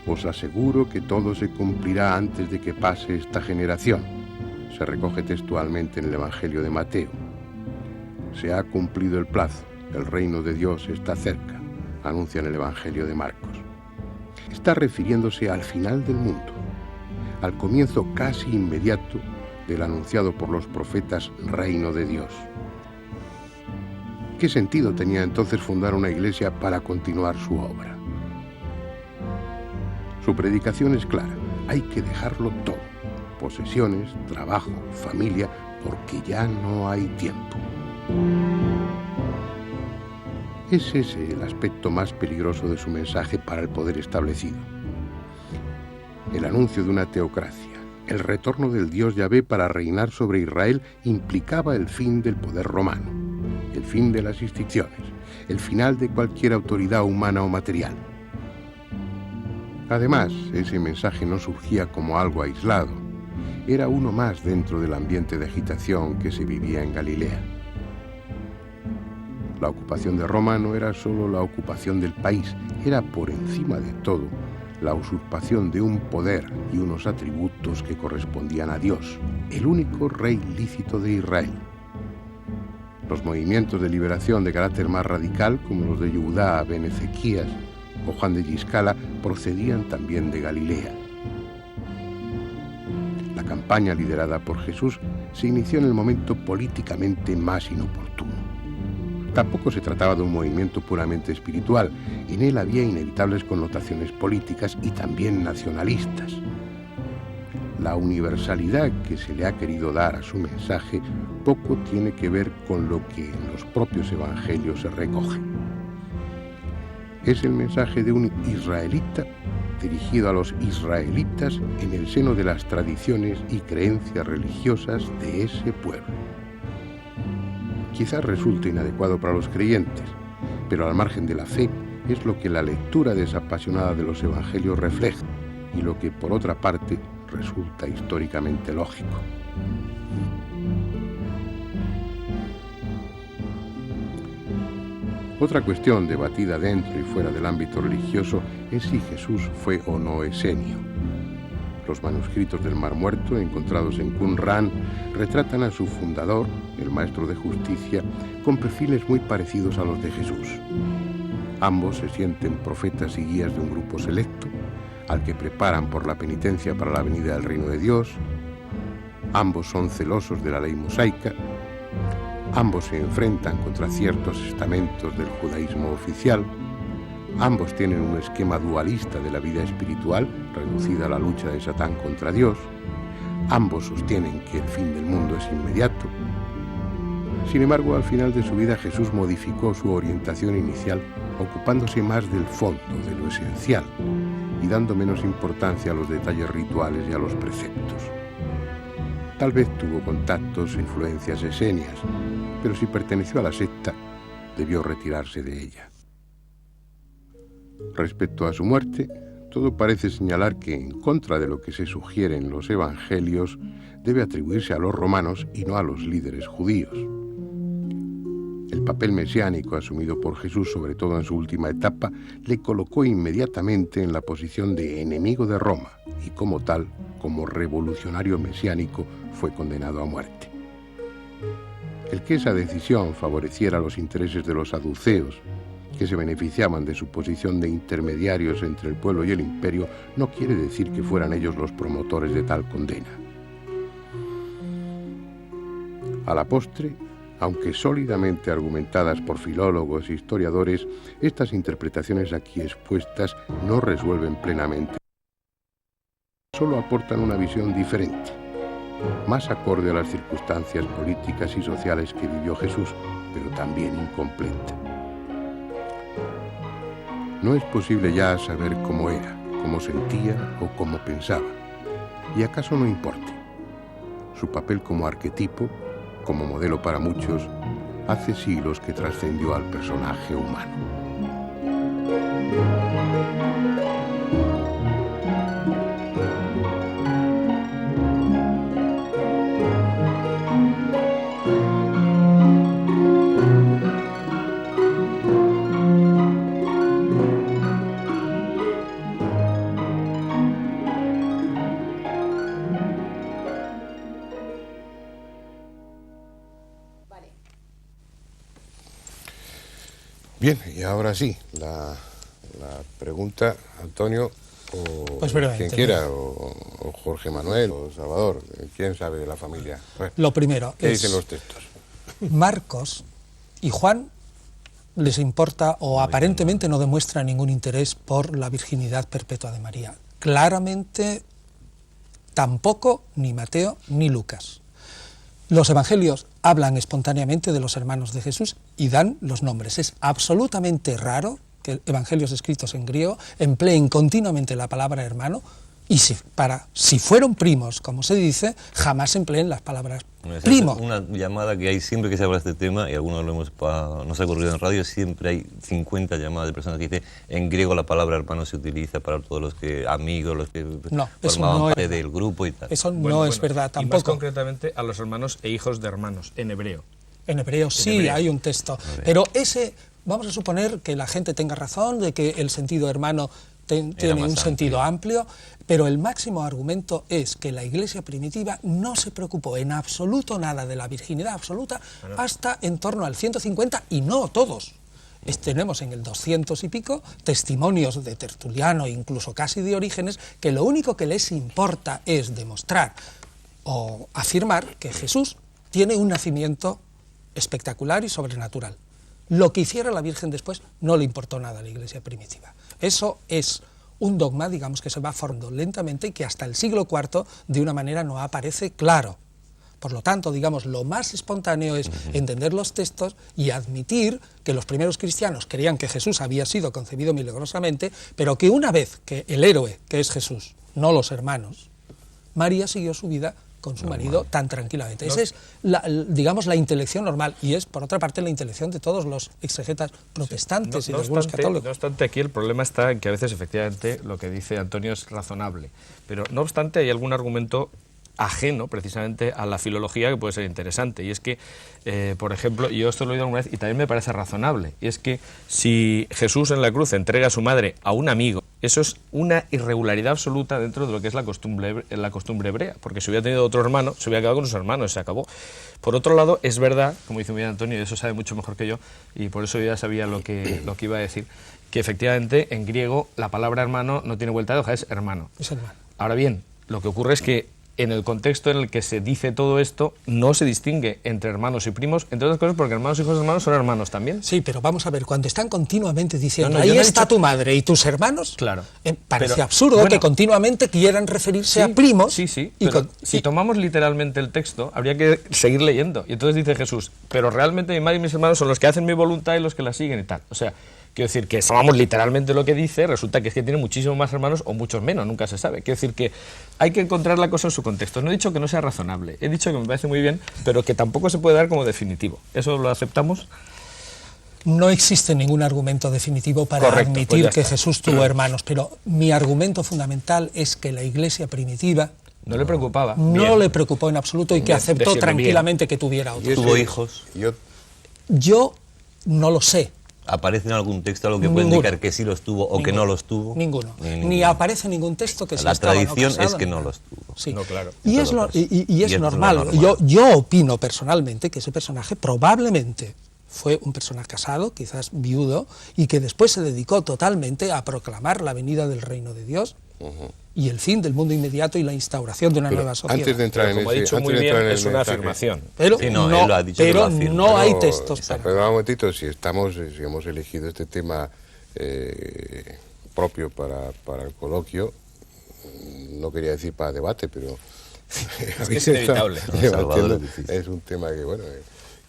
A: Os aseguro que todo se cumplirá antes de que pase esta generación, se recoge textualmente en el Evangelio de Mateo. Se ha cumplido el plazo, el reino de Dios está cerca, anuncia en el Evangelio de Marcos. Está refiriéndose al final del mundo, al comienzo casi inmediato del anunciado por los profetas reino de Dios. ¿Qué sentido tenía entonces fundar una iglesia para continuar su obra? Su predicación es clara: hay que dejarlo todo, posesiones, trabajo, familia, porque ya no hay tiempo. Es ese el aspecto más peligroso de su mensaje para el poder establecido. El anuncio de una teocracia, el retorno del Dios Yahvé para reinar sobre Israel, implicaba el fin del poder romano, el fin de las instituciones, el final de cualquier autoridad humana o material. Además, ese mensaje no surgía como algo aislado, era uno más dentro del ambiente de agitación que se vivía en Galilea. La ocupación de Roma no era solo la ocupación del país, era por encima de todo la usurpación de un poder y unos atributos que correspondían a Dios, el único rey lícito de Israel. Los movimientos de liberación de carácter más radical, como los de Yehudá ben Ezequías o Juan de Giscala, procedían también de Galilea. La campaña liderada por Jesús se inició en el momento políticamente más inoportuno. Tampoco se trataba de un movimiento puramente espiritual, en él había inevitables connotaciones políticas y también nacionalistas. La universalidad que se le ha querido dar a su mensaje poco tiene que ver con lo que en los propios evangelios se recoge. Es el mensaje de un israelita dirigido a los israelitas en el seno de las tradiciones y creencias religiosas de ese pueblo. Quizás resulte inadecuado para los creyentes, pero al margen de la fe, es lo que la lectura desapasionada de los evangelios refleja y lo que, por otra parte, resulta históricamente lógico. Otra cuestión debatida dentro y fuera del ámbito religioso es si Jesús fue o no esenio. Los manuscritos del Mar Muerto, encontrados en Qumran, retratan a su fundador, el maestro de justicia, con perfiles muy parecidos a los de Jesús. Ambos se sienten profetas y guías de un grupo selecto, al que preparan por la penitencia para la venida del reino de Dios. Ambos son celosos de la ley mosaica. Ambos se enfrentan contra ciertos estamentos del judaísmo oficial. Ambos tienen un esquema dualista de la vida espiritual, reducida a la lucha de Satán contra Dios. Ambos sostienen que el fin del mundo es inmediato. Sin embargo, al final de su vida Jesús modificó su orientación inicial, ocupándose más del fondo, de lo esencial, y dando menos importancia a los detalles rituales y a los preceptos. Tal vez tuvo contactos e influencias esenias, pero si perteneció a la secta, debió retirarse de ella. Respecto a su muerte, todo parece señalar que, en contra de lo que se sugiere en los evangelios, debe atribuirse a los romanos y no a los líderes judíos. El papel mesiánico asumido por Jesús, sobre todo en su última etapa, le colocó inmediatamente en la posición de enemigo de Roma y, como tal, como revolucionario mesiánico, fue condenado a muerte. El que esa decisión favoreciera los intereses de los saduceos, que se beneficiaban de su posición de intermediarios entre el pueblo y el imperio, no quiere decir que fueran ellos los promotores de tal condena. A la postre, aunque sólidamente argumentadas por filólogos e historiadores, estas interpretaciones aquí expuestas no resuelven plenamente. Solo aportan una visión diferente, más acorde a las circunstancias políticas y sociales que vivió Jesús, pero también incompleta. No es posible ya saber cómo era, cómo sentía o cómo pensaba. Y acaso no importe. Su papel como arquetipo, como modelo para muchos, hace siglos que trascendió al personaje humano. Bien, y ahora sí, la pregunta, Antonio, o
B: pues
A: quien quiera, o Jorge Manuel, o Salvador, ¿quién sabe de la familia? Bueno,
B: lo primero
A: ¿qué
B: es,
A: dicen los textos?
B: Marcos y Juan les importa o aparentemente no demuestra ningún interés por la virginidad perpetua de María. Claramente tampoco ni Mateo ni Lucas. Los evangelios hablan espontáneamente de los hermanos de Jesús y dan los nombres. Es absolutamente raro que evangelios escritos en griego empleen continuamente la palabra hermano y si fueron primos, como se dice, jamás empleen las palabras primo.
E: Una llamada que hay siempre que se habla de este tema, y algunos nos ha ocurrido en radio, siempre hay 50 llamadas de personas que dicen en griego la palabra hermano se utiliza para todos los que amigos, los que formaban parte del grupo y tal.
B: Eso no es verdad tampoco.
C: Y más concretamente a los hermanos e hijos de hermanos, en hebreo.
B: En hebreo sí hay un texto, pero ese, vamos a suponer que la gente tenga razón de que el sentido hermano tiene un sentido amplio, pero el máximo argumento es que la Iglesia primitiva no se preocupó en absoluto nada de la virginidad absoluta hasta en torno al 150, y no todos. Tenemos en el 200 y pico testimonios de Tertuliano, incluso casi de Orígenes, que lo único que les importa es demostrar o afirmar que Jesús tiene un nacimiento espectacular y sobrenatural. Lo que hiciera la Virgen después no le importó nada a la Iglesia primitiva. Eso es un dogma, digamos, que se va formando lentamente y que hasta el siglo IV de una manera no aparece claro. Por lo tanto, digamos, lo más espontáneo es entender los textos y admitir que los primeros cristianos creían que Jesús había sido concebido milagrosamente, pero que una vez que el héroe, que es Jesús, no los hermanos, María siguió su vida con su marido tan tranquilamente. Esa es, digamos, la intelección normal, y es, por otra parte, la intelección de todos los exegetas protestantes y de algunos católicos.
C: No obstante, aquí el problema está en que a veces, efectivamente, lo que dice Antonio es razonable, pero no obstante hay algún argumento ajeno precisamente a la filología que puede ser interesante, y es que, por ejemplo, yo esto lo he oído alguna vez y también me parece razonable, y es que si Jesús en la cruz entrega a su madre a un amigo, eso es una irregularidad absoluta dentro de lo que es la costumbre hebrea, porque si hubiera tenido otro hermano, se hubiera quedado con sus hermanos, se acabó. Por otro lado, es verdad, como dice muy bien Antonio, y eso sabe mucho mejor que yo, y por eso yo ya sabía lo que iba a decir, que efectivamente en griego la palabra hermano no tiene vuelta de hoja, es hermano.
B: Es hermano.
C: Ahora bien, lo que ocurre es que en el contexto en el que se dice todo esto, no se distingue entre hermanos y primos, entre otras cosas porque hermanos y hijos de hermanos son hermanos también.
B: Sí, pero vamos a ver, cuando están continuamente diciendo, ahí está tu madre y tus hermanos,
C: claro,
B: parece absurdo que continuamente quieran referirse a primos.
C: Sí, pero si tomamos literalmente el texto, habría que seguir leyendo. Y entonces dice Jesús, pero realmente mi madre y mis hermanos son los que hacen mi voluntad y los que la siguen y tal. O sea, quiero decir que si tomamos literalmente lo que dice, resulta que es que tiene muchísimos más hermanos o muchos menos, nunca se sabe. Quiero decir que hay que encontrar la cosa en su contexto. No he dicho que no sea razonable, he dicho que me parece muy bien, pero que tampoco se puede dar como definitivo. ¿Eso lo aceptamos?
B: No existe ningún argumento definitivo para admitir que Jesús tuvo hermanos, pero mi argumento fundamental es que la Iglesia primitiva
C: no le preocupaba.
B: No le preocupó en absoluto y que aceptó tranquilamente que tuviera otros.
E: ¿Tuvo hijos?
B: Yo no lo sé.
E: ¿Aparece en algún texto algo que puede indicar que sí los tuvo o que no los tuvo?
B: Ninguno. Ni aparece ningún texto que sí
E: la
B: estaba
E: tradición
B: casado,
E: es que no los tuvo.
B: Sí.
C: No, claro.
B: Y es normal. Yo opino personalmente que ese personaje probablemente fue un personaje casado, quizás viudo, y que después se dedicó totalmente a proclamar la venida del reino de Dios y el fin del mundo inmediato y la instauración de una nueva sociedad.
A: Antes de entrar
C: como ha dicho muy bien, es una afirmación.
B: Pero
E: sí, no, él lo ha dicho,
B: pero no hay textos
A: para... Pero un momentito, si hemos elegido este tema propio para el coloquio, no quería decir para debate, pero...
C: es que es inevitable.
A: Es un tema que, bueno,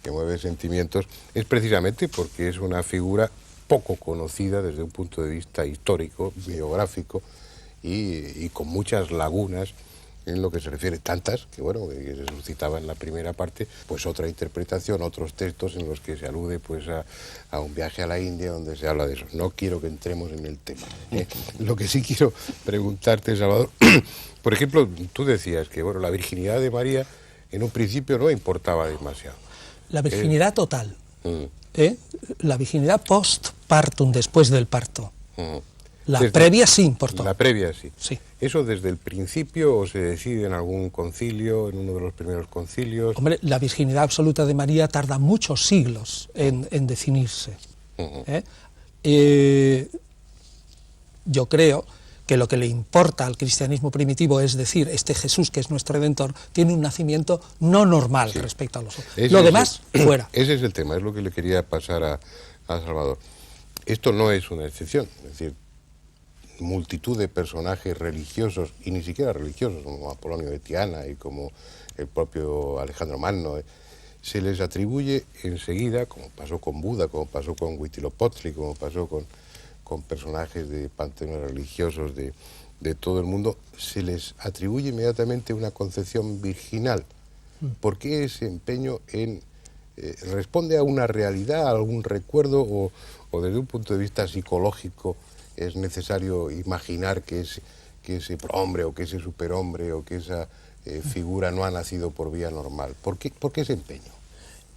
A: que mueve sentimientos, es precisamente porque es una figura poco conocida desde un punto de vista histórico, biográfico, y con muchas lagunas en lo que se refiere, tantas que bueno, que se suscitaba en la primera parte, pues otra interpretación, otros textos en los que se alude pues a un viaje a la India donde se habla de eso. No quiero que entremos en el tema. Lo que sí quiero preguntarte, Salvador, por ejemplo, tú decías que bueno, la virginidad de María en un principio no importaba demasiado.
B: La virginidad total, la virginidad post-partum, después del parto. La previa sí importó.
A: La previa sí.
B: Sí.
A: ¿Eso desde el principio o se decide en algún concilio, en uno de los primeros concilios?
B: Hombre, la virginidad absoluta de María tarda muchos siglos en definirse. Yo creo que lo que le importa al cristianismo primitivo es decir, este Jesús que es nuestro Redentor tiene un nacimiento no normal respecto a los otros. Lo demás, fuera.
A: Ese es el tema, es lo que le quería pasar a Salvador. Esto no es una excepción, es decir, multitud de personajes religiosos, y ni siquiera religiosos, como Apolonio de Tiana y como el propio Alejandro Magno, se les atribuye enseguida, como pasó con Buda, como pasó con Huitzilopochtli, como pasó con personajes de panteones religiosos de todo el mundo, se les atribuye inmediatamente una concepción virginal. ¿Por qué ese empeño en... responde a una realidad, a algún recuerdo, o desde un punto de vista psicológico es necesario imaginar que ese prohombre o que ese superhombre o que esa figura no ha nacido por vía normal? ¿Por qué ese empeño?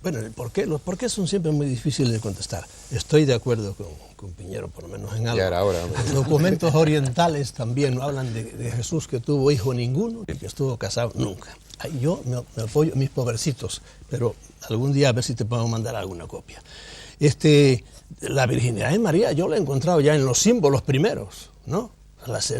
D: Bueno, los por qué son siempre muy difíciles de contestar. Estoy de acuerdo con Piñero, por lo menos en algo.
A: Ya era hora,
D: los documentos orientales también hablan de Jesús que tuvo hijo ninguno y que estuvo casado nunca. Yo me apoyo a mis pobrecitos, pero algún día a ver si te puedo mandar alguna copia. La virginidad de María yo la he encontrado ya en los símbolos primeros, ¿no?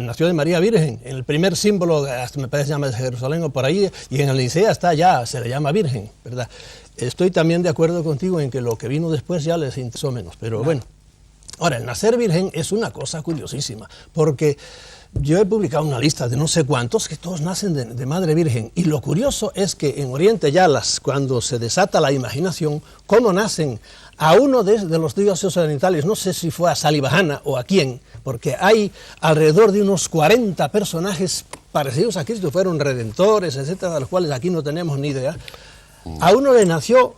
D: Nació de María Virgen, en el primer símbolo, hasta me parece que se llama de Jerusalén o por ahí, y en el Nicea está ya, se le llama Virgen, ¿verdad? Estoy también de acuerdo contigo en que lo que vino después ya les interesó menos, pero bueno. Ahora, el nacer virgen es una cosa curiosísima, porque Yo he publicado una lista de no sé cuántos que todos nacen de Madre Virgen. Y lo curioso es que en Oriente ya cuando se desata la imaginación, cómo nacen a uno de los dioses orientales, no sé si fue a Salivajana o a quién, porque hay alrededor de unos 40 personajes parecidos a Cristo, fueron redentores, etcétera, de los cuales aquí no tenemos ni idea. A uno le nació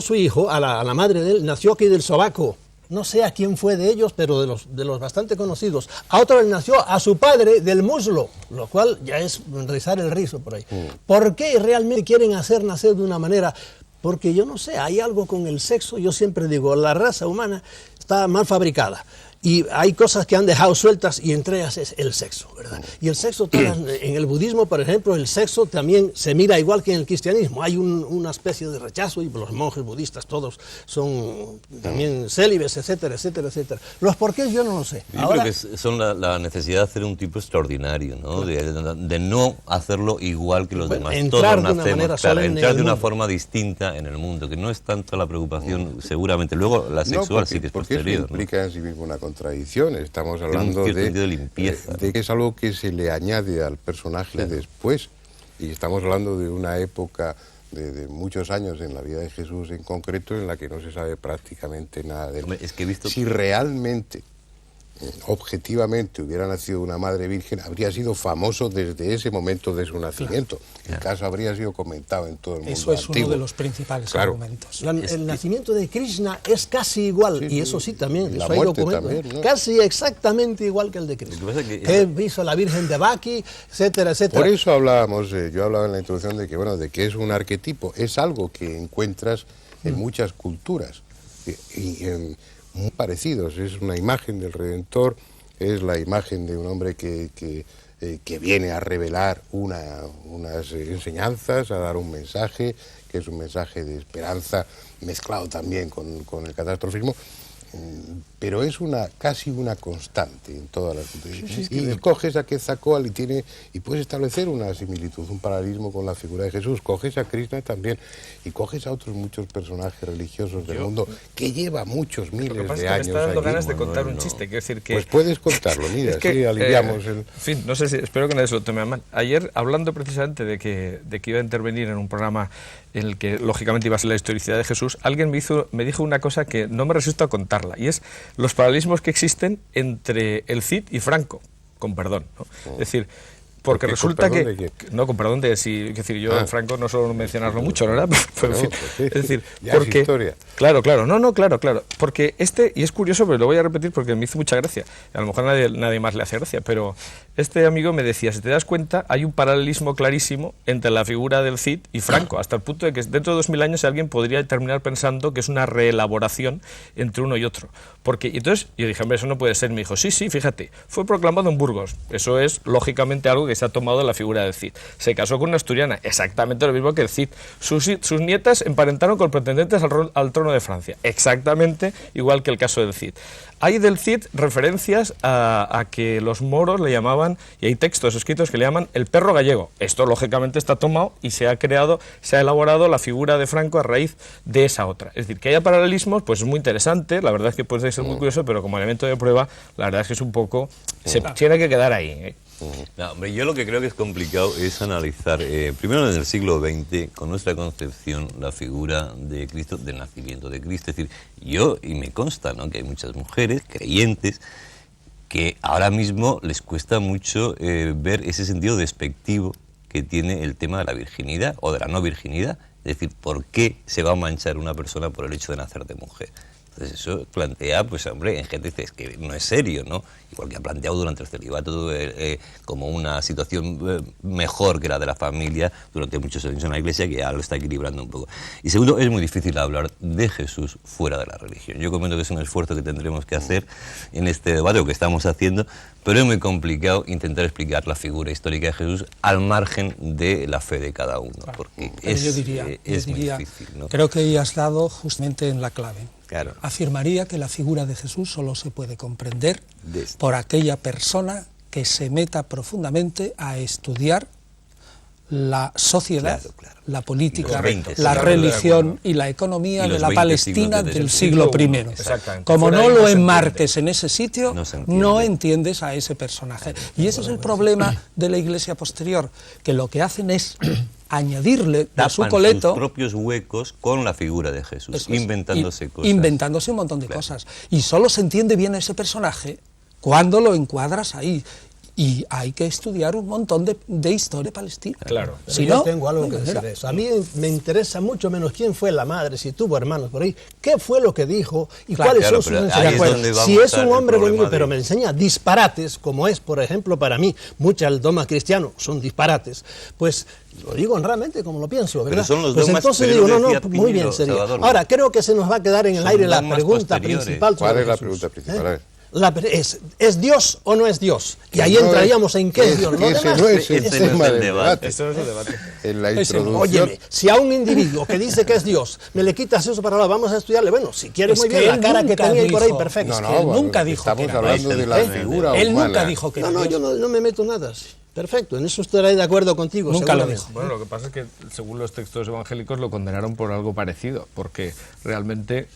D: su hijo, a la madre de él, nació aquí del sobaco. No sé a quién fue de ellos, pero de los bastante conocidos. A otro le nació a su padre del muslo, lo cual ya es rizar el rizo por ahí. ¿Por qué realmente quieren hacer nacer de una manera? Porque yo no sé, hay algo con el sexo. Yo siempre digo, la raza humana está mal fabricada. Y hay cosas que han dejado sueltas y entre ellas es el sexo, ¿verdad? Y el sexo, en el budismo, por ejemplo, el sexo también se mira igual que en el cristianismo. Hay una especie de rechazo y los monjes budistas todos son también célibes, etcétera, etcétera, etcétera. Los porqués yo no lo sé.
E: Yo creo que son la necesidad de hacer un tipo extraordinario, ¿no? De no hacerlo igual que los demás.
D: Entrar de una manera solemne,
E: entrar de una forma distinta en el mundo, que no es tanto la preocupación, seguramente. Luego la sexual sí que es posterior.
A: Porque implica en sí mismo una contradicción. Estamos hablando de
E: limpieza,
A: de que es algo que se le añade al personaje después, y estamos hablando de una época de muchos años en la vida de Jesús en concreto en la que no se sabe prácticamente nada de él.
E: Hombre, es que he visto...
A: Si realmente, objetivamente, hubiera nacido una madre virgen, habría sido famoso desde ese momento de su nacimiento. El caso habría sido comentado en todo el mundo.
B: Eso es
A: antiguo.
B: uno de los principales argumentos.
D: El nacimiento de Krishna es casi igual, y eso sí también,
A: la
D: eso hay
A: muerte
D: documentos,
A: también, ¿no?
D: casi exactamente igual que el de Krishna.
E: Lo que pasa es que
D: hizo la Virgen de Baki, etcétera, etcétera.
A: Por eso hablábamos, yo hablaba en la introducción de que, bueno, de que es un arquetipo, es algo que encuentras en muchas culturas, y muy parecidos. Es una imagen del Redentor, es la imagen de un hombre que viene a revelar unas enseñanzas, a dar un mensaje, que es un mensaje de esperanza, mezclado también con el catastrofismo, pero es casi una constante en todas las culturas. Y coges a Quetzalcóatl y puedes establecer una similitud, un paralelismo con la figura de Jesús. Coges a Krishna también y coges a otros muchos personajes religiosos del mundo que lleva muchos miles de años.
C: Me está dando
A: aquí.
C: ganas de contar un chiste, quiero decir que...
A: Pues puedes contarlo, mira,
C: es que,
A: sí, aliviamos el...
C: En fin, no sé si, espero que nadie se lo tome a mal. Ayer, hablando precisamente de que iba a intervenir en un programa en el que lógicamente iba a ser la historicidad de Jesús, alguien me dijo una cosa que no me resisto a contarla, y es los paralelismos que existen entre el Cid y Franco, con perdón, ¿no? Es decir, porque resulta que... No, con perdón de si... Es decir, yo en Franco no suelo mencionarlo mucho, ¿verdad? Pero, en fin, es decir, porque...
A: historia.
C: Claro, claro. Porque y es curioso, pero lo voy a repetir porque me hizo mucha gracia. A lo mejor nadie más le hace gracia, pero este amigo me decía, si te das cuenta, hay un paralelismo clarísimo entre la figura del Cid y Franco, hasta el punto de que dentro de 2000 años alguien podría terminar pensando que es una reelaboración entre uno y otro. Y entonces yo dije, hombre, eso no puede ser. Me dijo, sí, fíjate, fue proclamado en Burgos. Eso es, lógicamente, algo que se ha tomado de la figura del Cid. Se casó con una asturiana, exactamente lo mismo que el Cid. Sus nietas emparentaron con pretendentes al trono de Francia, exactamente igual que el caso del Cid. Hay del Cid referencias a que los moros le llamaban, y hay textos escritos que le llaman el perro gallego. Esto lógicamente está tomado y se ha elaborado la figura de Franco a raíz de esa otra. Es decir, que haya paralelismos, pues es muy interesante, la verdad es que puede ser muy curioso, pero como elemento de prueba, la verdad es que es un poco... se tiene que quedar ahí, ¿eh?
E: No, hombre, yo lo que creo que es complicado es analizar, primero en el siglo XX, con nuestra concepción, la figura de Cristo, del nacimiento de Cristo. Es decir, y me consta, ¿no?, que hay muchas mujeres creyentes que ahora mismo les cuesta mucho ver ese sentido despectivo que tiene el tema de la virginidad o de la no virginidad. Es decir, ¿por qué se va a manchar una persona por el hecho de nacer de mujer? Entonces eso plantea, pues hombre, en gente dice, es que no es serio, ¿no? Igual que ha planteado durante el celibato como una situación mejor que la de la familia durante muchos años en la Iglesia, que ya lo está equilibrando un poco. Y segundo, es muy difícil hablar de Jesús fuera de la religión. Yo comento que es un esfuerzo que tendremos que hacer en este debate, o que estamos haciendo, pero es muy complicado intentar explicar la figura histórica de Jesús al margen de la fe de cada uno, porque
B: yo diría,
E: muy difícil, ¿no?
B: Creo que ahí has dado justamente en la clave.
E: Claro.
B: Afirmaría que la figura de Jesús solo se puede comprender por aquella persona que se meta profundamente a estudiar la sociedad,
E: Claro.
B: la política,
E: Los
B: la
E: 20,
B: religión y la economía
E: Y
B: de
E: los
B: la
E: 20
B: Palestina
E: siglos
B: del siglo I.
C: Exactamente.
B: Como
C: Fuera
B: no
C: ahí
B: lo
C: no se
B: enmarques
C: entiende.
B: en ese sitio,
E: No se entiende.
B: no entiendes a ese personaje. Y ese es el problema de la Iglesia posterior, que lo que hacen es añadirle de
E: Tapan
B: su coleto...
E: sus propios huecos con la figura de Jesús,
B: Eso es.
E: inventándose cosas.
B: Inventándose un montón de cosas. Y solo se entiende bien ese personaje cuando lo encuadras ahí. Y hay que estudiar un montón de historia palestina.
C: Claro.
B: Si
D: Yo
B: no,
D: tengo algo
B: no
D: que
B: hay
D: decir
B: manera.
D: de eso. A mí me interesa mucho menos quién fue la madre, si tuvo hermanos por ahí, qué fue lo que dijo y
B: Claro.
D: cuáles
E: Claro,
D: son sus
E: pero ahí
D: enseñanzas.
E: es donde va a
D: Si es
E: estar
D: un
E: el
D: hombre
E: problema
D: bonito, pero
E: de-
D: me enseña disparates, como es, por ejemplo, para mí, muchos dogmas cristianos son disparates, pues lo digo honradamente como lo pienso, ¿verdad?
E: son los
D: pues
E: dogmas,
D: entonces
E: pero
D: digo,
E: lo
D: no,
E: decía
D: muy bien
E: Piñero,
D: sería.
E: Salvador.
D: Ahora, creo que se nos va a quedar en el
E: Son
D: aire la
E: dogmas
D: pregunta
E: posteriores.
D: principal.
A: ¿Cuál
D: sobre
A: es la
D: Jesús.
A: pregunta principal? A ver.
D: ¿Es Dios o no es Dios? Y ahí
A: No es-
D: entraríamos en qué es Dios. Lo
A: ese
D: demás
A: no es el
E: ese no es
A: tema
E: el
A: del
E: debate.
A: debate.
C: Eso no es el debate.
A: En la
B: Ese no.
A: introducción...
D: Óyeme, si a un individuo que dice que es Dios me le quitas eso para hablar, vamos a estudiarle. Bueno, si quieres
B: Es
D: muy
B: que
D: bien, la
B: él
D: cara que
B: nunca
D: tenía ahí por ahí,
B: dijo-
D: perfecto.
A: No, no,
B: él
A: bueno,
B: nunca dijo
A: estamos
B: que era
A: hablando
E: Dios.
A: de la
E: ¿Eh?
A: figura
B: Él
A: humana.
B: nunca dijo que
D: No,
B: era
D: no,
B: Dios.
D: yo no me meto nada. Sí. Perfecto, en eso estaré de acuerdo contigo.
B: Nunca lo
D: seguramente.
B: dijo.
C: Bueno, lo que pasa es que según los textos evangélicos lo condenaron por algo parecido, porque realmente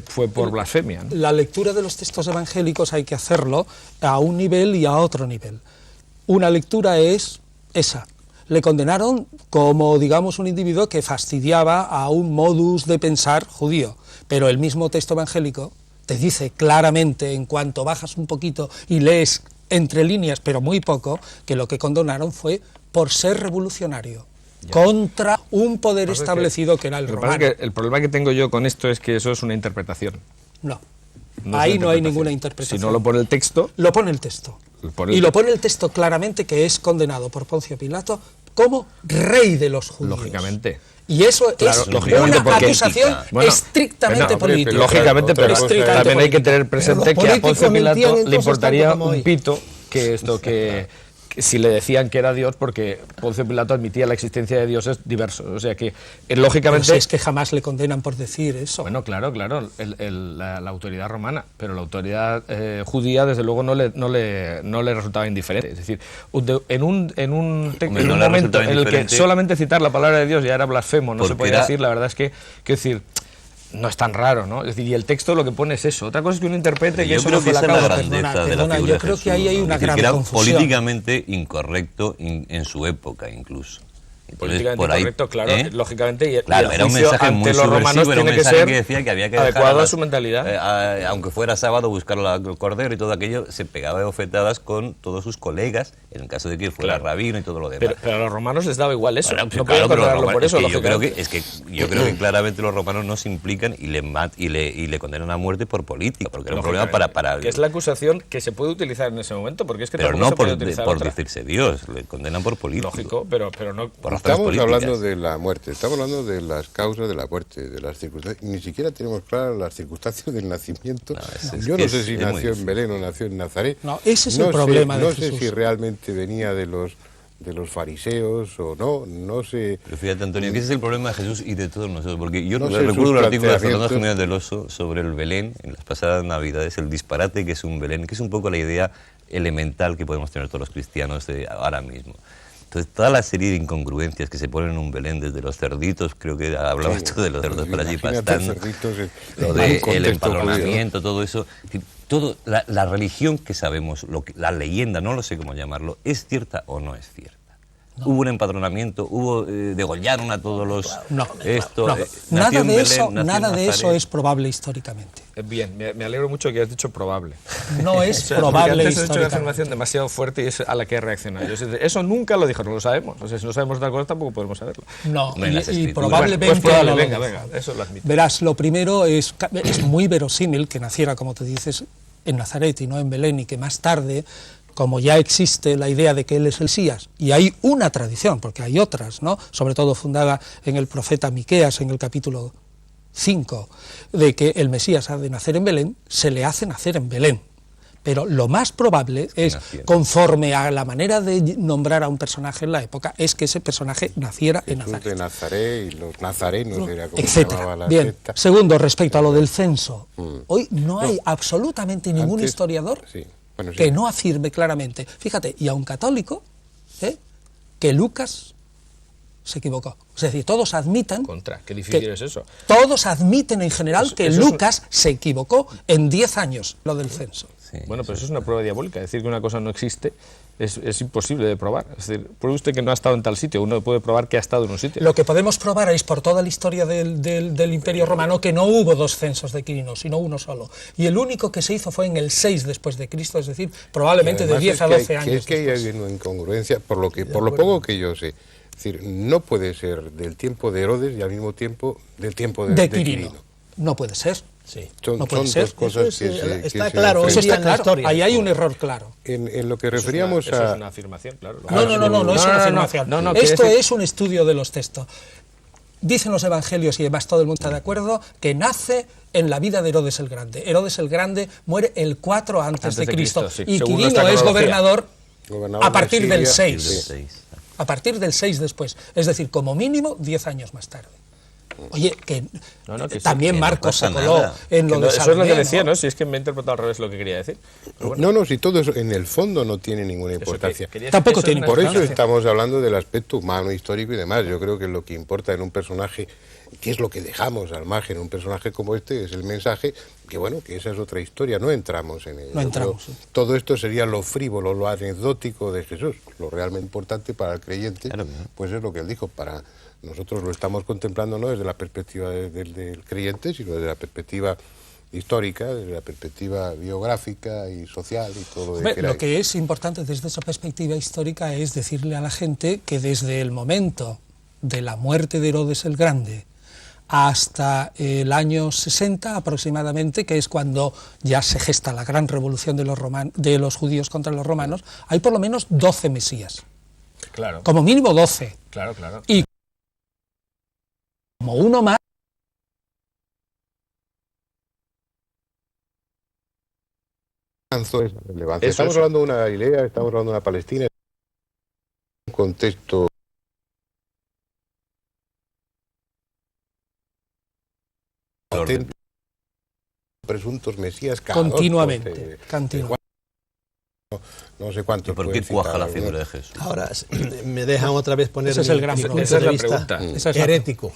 C: fue por blasfemia, ¿no?
B: La lectura de los textos evangélicos hay que hacerlo a un nivel y a otro nivel. Una lectura es esa. Le condenaron como, digamos, un individuo que fastidiaba a un modus de pensar judío, pero el mismo texto evangélico te dice claramente, en cuanto bajas un poquito y lees entre líneas, pero muy poco, que lo que condenaron fue por ser revolucionario contra un poder establecido que era el
C: Lo que pasa
B: romano.
C: es que el problema que tengo yo con esto es que eso es una interpretación.
B: No,
C: No es
B: ahí
C: una
B: no hay
C: interpretación.
B: ninguna interpretación.
C: Si no lo pone el texto,
B: Lo pone el texto. Y lo pone el texto claramente, que es condenado por Poncio Pilato como rey de los judíos.
C: lógicamente.
B: Y eso
C: Claro,
B: es
C: lógicamente,
B: una
C: porque-
B: acusación
C: Bueno,
B: estrictamente
C: no,
B: política.
C: lógicamente,
A: Otra
C: pero
A: cosa
B: es-
C: también hay que tener
D: Pero
C: presente
D: los
C: que a
D: políticos
C: Poncio
D: mentían
C: Pilato le
D: entonces
C: importaría
D: tanto como
C: un
D: hoy.
C: pito que si le decían que era Dios, porque Poncio Pilato admitía la existencia de dioses diversos. O sea que,
B: Pero
C: lógicamente...
B: si es que jamás le condenan por decir eso.
C: Bueno, claro, la autoridad romana, pero la autoridad judía, desde luego, no le resultaba indiferente. Es decir, en un
E: Hombre, no le
C: momento
E: resultaba
C: en el que
E: indiferente.
C: solamente citar la palabra de Dios ya era blasfemo, no se
E: Porque
C: podía
E: era-
C: decir, la verdad es que, quiero decir, no es tan raro, ¿no? Es decir, y el texto lo que pone es eso. Otra cosa es que uno interprete que
E: Yo
C: eso
E: creo
C: no
E: que
C: fue la
E: esa es la
C: causa.
E: grandeza de la
B: perdona,
E: figura
B: yo
E: de
B: creo
E: Jesús,
B: que ahí hay
E: ¿no?
B: una
E: Es decir,
B: gran
E: que era
B: confusión.
E: políticamente incorrecto en su época incluso. Entonces,
C: Políticamente
E: por ahí,
C: correcto, claro,
E: ¿eh?
C: lógicamente, y
E: Claro,
C: el
E: era un
C: juicio
E: mensaje muy
C: ante los romanos
E: subversivo, era un
C: tiene que
E: mensaje
C: ser
E: que decía que había que dejar
C: adecuado a
E: las-
C: su mentalidad.
E: aunque fuera sábado, buscar el cordero y todo aquello, se pegaba de bofetadas con todos sus colegas, en el caso de que fuera
C: Claro.
E: rabino y todo lo demás.
C: Pero a los romanos les daba igual eso.
E: Bueno,
C: no
E: pues
C: podían
E: claro, pero los
C: condenarlo por
E: romanos-
C: eso,
E: es que
C: lógicamente.
E: yo creo que claramente los romanos no se implican y le condenan a muerte por política, porque era un problema para
C: Que es la acusación que se puede utilizar en ese momento, porque es que
E: pero
C: tampoco
E: no
C: se puede
E: por
C: utilizar
E: por
C: otra.
E: decirse Dios, le condenan por política.
C: Lógico, pero no...
E: Por razones
A: Estamos
E: políticas.
A: hablando de la muerte, estamos hablando de las causas de la muerte, de las circunstancias. Ni siquiera tenemos claras las circunstancias del nacimiento.
E: es
A: Yo
E: que
A: no sé si
E: es muy
A: nació en
E: difícil.
A: Belén o nació en Nazaret.
B: No, ese es el problema de
A: No sé
B: Jesús.
A: si realmente venía de los fariseos o no, no sé.
E: Pero fíjate, Antonio, que ese es el problema de Jesús y de todos nosotros, porque yo
A: No sé,
E: recuerdo
A: sus
E: un artículo de Fernando
A: planteamientos.
E: Jiménez del Oso sobre el Belén en las pasadas Navidades, el disparate que es un Belén, que es un poco la idea elemental que podemos tener todos los cristianos ahora mismo. Entonces, toda la serie de incongruencias que se ponen en un Belén, desde los cerditos, creo que hablabas tú de los cerdos por allí
A: Imagínate
E: pastando,
A: cerditos
E: lo
A: en un
E: de el
A: contexto
E: empadronamiento, todo eso, la religión que sabemos, la leyenda, no lo sé cómo llamarlo, ¿es cierta o no es cierta? Hubo un empadronamiento, degollaron a todos los...
B: No,
E: esto,
B: no.
E: nació
B: Nada
E: en
B: de
E: Belén,
B: eso,
E: nació en
B: nada de eso
E: Nazaret.
B: es probable históricamente.
C: Bien, me alegro mucho que hayas dicho probable.
B: No es
C: O sea, porque
B: probable
C: antes has hecho una
B: históricamente.
C: afirmación demasiado fuerte y es a la que he reaccionado. Yo, eso nunca lo dijo, no lo sabemos. O sea, si no sabemos tal cosa tampoco podemos saberlo.
B: No,
E: Hombre, en las
B: y
E: escrituras.
B: probablemente
C: Pues probable,
B: no lo
C: venga,
B: dijo.
C: eso lo admito.
B: Verás, lo primero es muy verosímil que naciera, como te dices, en Nazaret y no en Belén, y que más tarde, como ya existe la idea de que él es el Mesías, y hay una tradición, porque hay otras, ¿no?, sobre todo fundada en el profeta Miqueas, en el capítulo 5, de que el Mesías ha de nacer en Belén, se le hace nacer en Belén. Pero lo más probable es,
E: naciera.
B: conforme a la manera de nombrar a un personaje en la época, es que ese personaje naciera en
A: Jesús
B: Nazaret,
A: de Nazaret y los nazarenos, era como se llamaba
B: etcétera.
A: la
B: Bien,
A: secta.
B: segundo, respecto a lo del censo, hoy no hay absolutamente ningún
A: Antes-
B: historiador
A: sí, bueno, sí.
B: que no afirme claramente. Fíjate, y a un católico, ¿eh?, que Lucas se equivocó. Es decir, todos admiten...
C: Qué difícil es eso.
B: Todos admiten en general que Lucas se equivocó en 10 años, lo del censo.
C: Sí, bueno, pero eso es una prueba diabólica. Decir que una cosa no existe es imposible de probar. Es decir, pruebe usted que no ha estado en tal sitio, uno puede probar que ha estado en un sitio.
B: Lo que podemos probar es por toda la historia del Imperio Romano que no hubo 2 censos de Quirinos, sino uno solo. Y el único que se hizo fue en el 6 después de Cristo, es decir, probablemente de 10 a 12 años.
A: Es que hay una incongruencia, por lo poco que yo sé. Es decir, no puede ser del tiempo de Herodes y al mismo tiempo del tiempo de Quirino.
B: No puede ser.
D: Sí.
A: Son
B: no puede
A: dos
B: ser.
A: cosas
D: está claro.
B: Eso está claro. Ahí hay un error claro.
A: En lo que referíamos
C: eso es una afirmación, claro.
B: No es una afirmación. Esto es un estudio de los textos. Dicen los evangelios, y además todo el mundo está de acuerdo, que nace en la vida de Herodes el Grande. Herodes el Grande muere el 4 antes de Cristo.
C: Sí.
B: Y Quirino es gobernador a partir del 6.
E: Sí.
B: A partir del 6 después. Es decir, como mínimo 10 años más tarde. Oye, que también sí, Marcos se coló en lo de Salomé.
C: Eso es lo que decía, ¿no? Si es que me he interpretado al revés lo que quería decir.
A: Bueno. No, si todo eso en el fondo no tiene ninguna importancia.
B: Tampoco tiene importancia.
A: Por eso estamos hablando del aspecto humano, histórico y demás. Yo creo que lo que importa en un personaje, que es lo que dejamos al margen, un personaje como este, es el mensaje, que bueno, que esa es otra historia, no entramos en ello.
B: No entramos.
A: Todo esto sería lo frívolo, lo anecdótico de Jesús. Lo realmente importante para el creyente, pues es lo que él dijo, para... Nosotros lo estamos contemplando no desde la perspectiva del creyente, sino desde la perspectiva histórica, desde la perspectiva biográfica y social y todo lo que
B: Lo que es importante desde esa perspectiva histórica es decirle a la gente que desde el momento de la muerte de Herodes el Grande hasta el año 60 aproximadamente, que es cuando ya se gesta la gran revolución de los judíos contra los romanos, hay por lo menos 12 mesías.
C: Claro.
B: Como mínimo 12.
C: Claro.
B: Y como uno más.
A: Estamos hablando de una Galilea, estamos hablando de una Palestina, un contexto presuntos mesías
B: continuamente.
A: No sé cuántos.
E: ¿Por qué cuaja la figura de Jesús?
D: Ahora, me dejan otra vez poner
B: ese es el gran
D: punto de vista herético.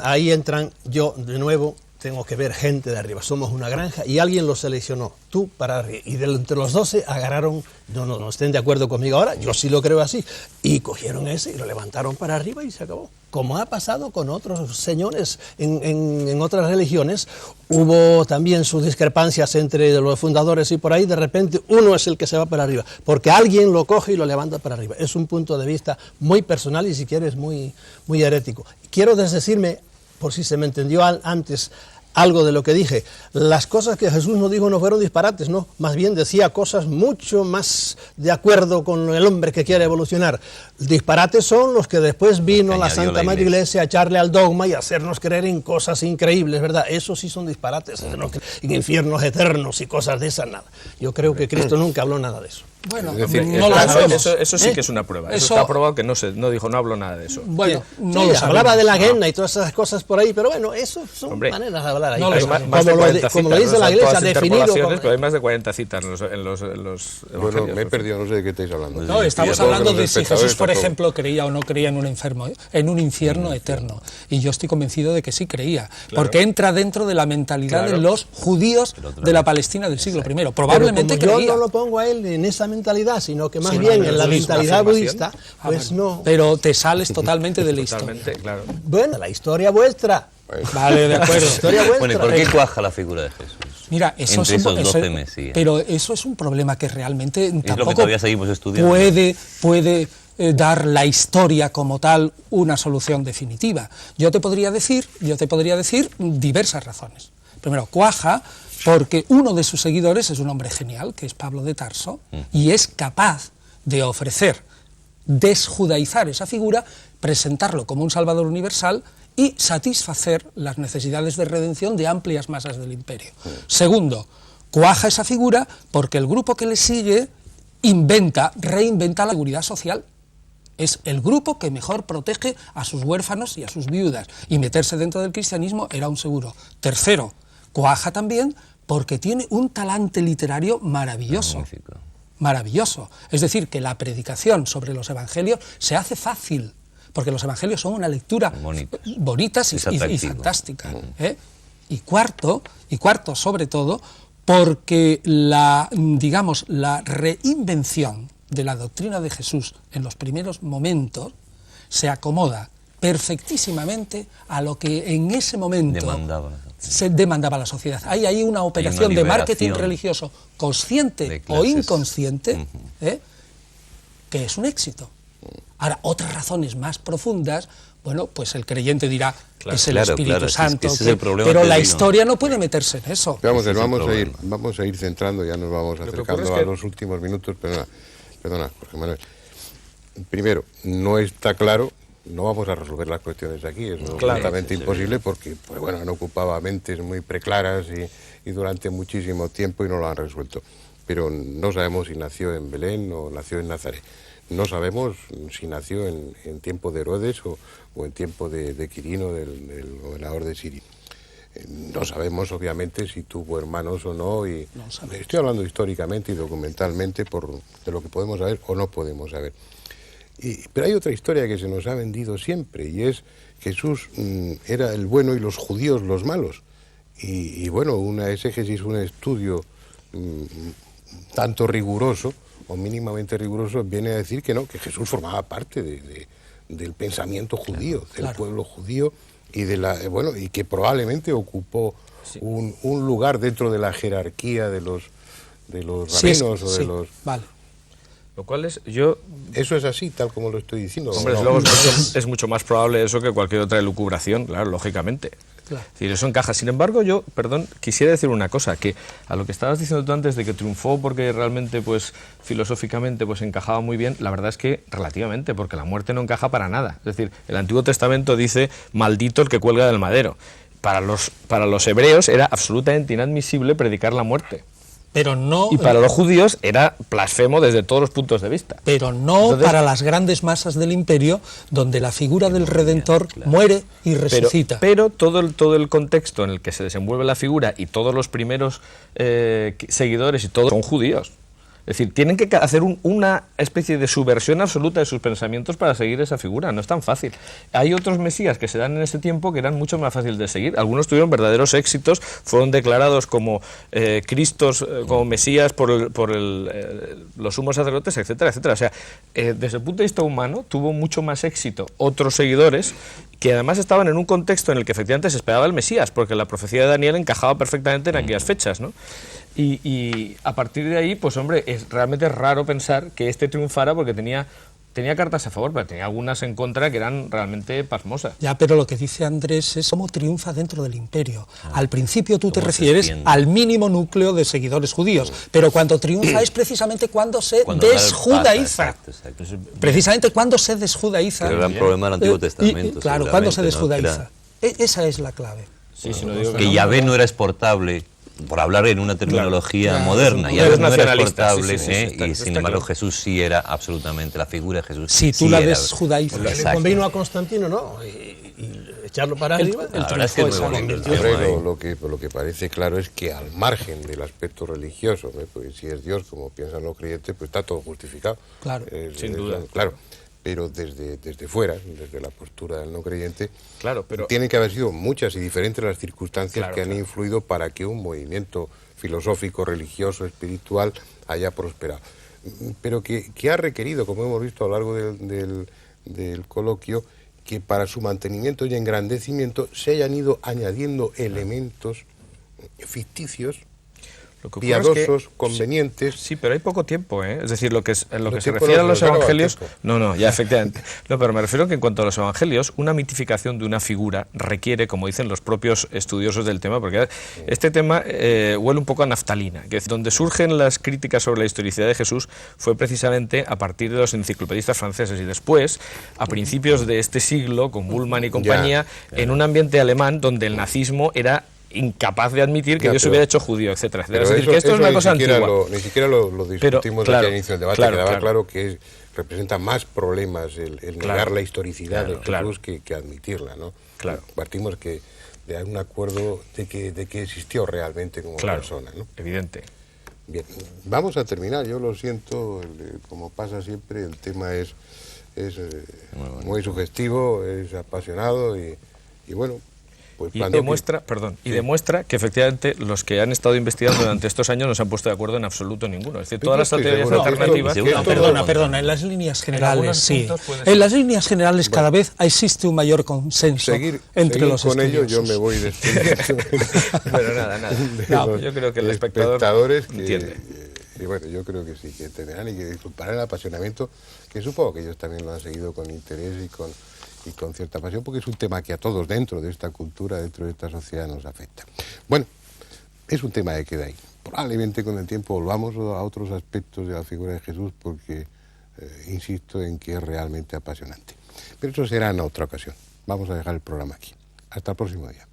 D: Ahí entran, yo de nuevo tengo que ver gente de arriba, somos una granja y alguien los seleccionó, tú para arriba, y entre los 12 agarraron, no estén de acuerdo conmigo ahora, yo sí lo creo así, y cogieron ese y lo levantaron para arriba y se acabó. Como ha pasado con otros señores en otras religiones, hubo también sus discrepancias entre los fundadores y por ahí de repente uno es el que se va para arriba, porque alguien lo coge y lo levanta para arriba. Es un punto de vista muy personal y si quieres muy herético. Quiero desdecirme, por si se me entendió antes, algo de lo que dije. Las cosas que Jesús nos dijo no fueron disparates, no, más bien decía cosas mucho más de acuerdo con el hombre que quiere evolucionar. Disparates son los que después vino la Santa Madre Iglesia a echarle al dogma y a hacernos creer en cosas increíbles, ¿verdad? Esos sí son disparates, en infiernos eternos y cosas de esas, nada. Yo creo que Cristo nunca habló nada de eso.
B: Bueno,
C: es decir,
B: no lo sabemos.
C: Eso sí que es una prueba. Eso está probado que no habló nada de eso.
B: Bueno, no
D: sí,
B: lo sabemos.
D: Hablaba de la guerra y todas esas cosas por ahí, pero bueno, eso son maneras de hablar ahí.
B: No
D: como lo dice la Iglesia, definido como...
C: Pero hay más de 40 citas en los
A: Bueno, me he perdido, no sé de qué estáis hablando.
B: No, estamos hablando de si Jesús, por ejemplo, creía o no creía en un infierno eterno. Y yo estoy convencido de que sí creía, porque entra dentro de la mentalidad de los judíos de la Palestina del siglo I. Probablemente
D: creía.
B: Yo
D: no lo pongo a él en esa mentalidad, sino que más bien en la mentalidad budista, pues no.
B: Pero te sales totalmente de la historia.
C: Claro.
D: Bueno, la historia vuestra.
B: Vale, de acuerdo.
E: Bueno, ¿y por qué cuaja la figura de Jesús?
B: Mira, eso pero eso es un problema que realmente tampoco puede dar la historia como tal una solución definitiva. Yo te podría decir diversas razones. Primero, cuaja porque uno de sus seguidores es un hombre genial, que es Pablo de Tarso, y es capaz de ofrecer, desjudaizar esa figura, presentarlo como un salvador universal y satisfacer las necesidades de redención de amplias masas del imperio. Segundo, cuaja esa figura porque el grupo que le sigue reinventa la seguridad social. Es el grupo que mejor protege a sus huérfanos y a sus viudas, y meterse dentro del cristianismo era un seguro. Tercero, cuaja también porque tiene un talante literario maravilloso. maravilloso. Es decir, que la predicación sobre los evangelios se hace fácil, porque los evangelios son una lectura bonitas y fantástica. Y cuarto, sobre todo, porque la reinvención de la doctrina de Jesús en los primeros momentos se acomoda perfectísimamente a lo que en ese momento se demandaba la sociedad. Hay ahí una operación de marketing religioso consciente o inconsciente, que es un éxito. Ahora, otras razones más profundas, bueno, pues el creyente dirá, es el Espíritu Santo, pero la historia no puede meterse en eso.
A: Vamos a ir centrando, ya nos vamos acercando a los últimos minutos. Perdona, Jorge Manuel. Primero, no está claro, no vamos a resolver las cuestiones aquí, es completamente imposible porque, pues bueno, han ocupado mentes muy preclaras y durante muchísimo tiempo y no lo han resuelto. Pero no sabemos si nació en Belén o nació en Nazaret. No sabemos si nació en tiempo de Herodes o en tiempo de Quirino, del gobernador de Siria. No sabemos, obviamente, si tuvo hermanos o no, y estoy hablando históricamente y documentalmente de lo que podemos saber o no podemos saber. Pero hay otra historia que se nos ha vendido siempre, y es Jesús era el bueno y los judíos los malos. Y bueno, una exégesis, un estudio tanto riguroso o mínimamente riguroso viene a decir que no, que Jesús formaba parte del pensamiento judío, del pueblo judío, y y que probablemente ocupó un lugar dentro de la jerarquía de los rabinos o de los...
B: Vale.
C: Lo cual es,
A: Eso es así, tal como lo estoy diciendo.
C: Hombre, es mucho más probable eso que cualquier otra elucubración, claro, lógicamente. Claro. Es decir, eso encaja. Sin embargo, quisiera decir una cosa, que a lo que estabas diciendo tú antes de que triunfó porque realmente, pues, filosóficamente, pues, encajaba muy bien, la verdad es que relativamente, porque la muerte no encaja para nada. Es decir, el Antiguo Testamento dice, maldito el que cuelga del madero. Para los hebreos era absolutamente inadmisible predicar la muerte.
B: Pero no,
C: y para los judíos era blasfemo desde todos los puntos de vista.
B: Pero no para las grandes masas del imperio, donde la figura del Redentor muere y resucita.
C: Pero todo el contexto en el que se desenvuelve la figura y todos los primeros seguidores y todos son judíos. Es decir, tienen que hacer una especie de subversión absoluta de sus pensamientos para seguir esa figura, no es tan fácil. Hay otros mesías que se dan en ese tiempo que eran mucho más fáciles de seguir. Algunos tuvieron verdaderos éxitos, fueron declarados como Cristos, como mesías por los sumos sacerdotes, etcétera, etcétera. O sea, desde el punto de vista humano, tuvo mucho más éxito otros seguidores que además estaban en un contexto en el que efectivamente se esperaba el Mesías, porque la profecía de Daniel encajaba perfectamente en aquellas fechas, ¿no? Y a partir de ahí, pues hombre, es realmente raro pensar que este triunfara porque tenía cartas a favor, pero tenía algunas en contra que eran realmente pasmosas.
B: Ya, pero lo que dice Andrés es cómo triunfa dentro del imperio. Al principio tú te refieres al mínimo núcleo de seguidores judíos, pero cuando triunfa es precisamente cuando se desjudaiza. Exacto. Precisamente cuando se desjudaiza.
E: Pero era un problema del Antiguo Testamento.
B: Claro, cuando se desjudaiza. Esa es la clave.
E: Que Yahvé no era exportable, por hablar en una terminología moderna, ya no era exportable, y sin embargo Jesús sí era absolutamente, la figura de Jesús.
B: Si tú la desjudaizas.
D: Le convino a Constantino, ¿no? Y echarlo para arriba.
A: Lo que parece claro es que al margen del aspecto religioso, pues si es Dios, como piensan los creyentes, pues está todo justificado.
B: Claro,
C: sin duda.
A: Claro. Pero desde fuera, desde la postura del no creyente,
C: pero
A: tienen que haber sido muchas y diferentes las circunstancias que han influido para que un movimiento filosófico, religioso, espiritual haya prosperado. Pero que ha requerido, como hemos visto a lo largo del coloquio, que para su mantenimiento y engrandecimiento se hayan ido añadiendo elementos ficticios, piadosos, convenientes.
C: Sí, pero hay poco tiempo, ¿eh? Es decir, lo que se refiere a los evangelios... No, ya, efectivamente. No, pero me refiero que en cuanto a los evangelios, una mitificación de una figura requiere, como dicen los propios estudiosos del tema, porque este tema huele un poco a naftalina, que donde surgen las críticas sobre la historicidad de Jesús fue precisamente a partir de los enciclopedistas franceses y después, a principios de este siglo, con Bullmann y compañía, en un ambiente alemán donde el nazismo era incapaz de admitir que Dios hubiera hecho judío, etcétera. Es decir, que esto es una cosa antigua.
A: Ni siquiera lo discutimos aquí al inicio del debate, quedaba claro que representa más problemas el negar la historicidad de Jesús que admitirla, ¿no?
C: Claro.
A: Partimos de un acuerdo de que existió realmente como persona, ¿no?
C: Evidente.
A: Bien, vamos a terminar. Yo lo siento, como pasa siempre, el tema es muy sugestivo, es apasionado y bueno, pues
C: y demuestra que efectivamente los que han estado investigando durante estos años no se han puesto de acuerdo en absoluto ninguno. Es decir, todas las teorías alternativas...
B: Perdona, en las líneas generales sí. En las líneas generales cada vez existe un mayor consenso entre los
A: con ello
B: estudiosos.
A: yo me voy despidiendo.
C: Pero nada. Yo creo que el
A: espectadores
C: entiende.
A: Y bueno, yo creo que sí, que entenderán y que disfrutarán el apasionamiento, que supongo que ellos también lo han seguido con interés y con cierta pasión, porque es un tema que a todos dentro de esta cultura, dentro de esta sociedad nos afecta. Bueno, es un tema que queda ahí. Probablemente con el tiempo volvamos a otros aspectos de la figura de Jesús, porque insisto en que es realmente apasionante. Pero eso será en otra ocasión. Vamos a dejar el programa aquí. Hasta el próximo día.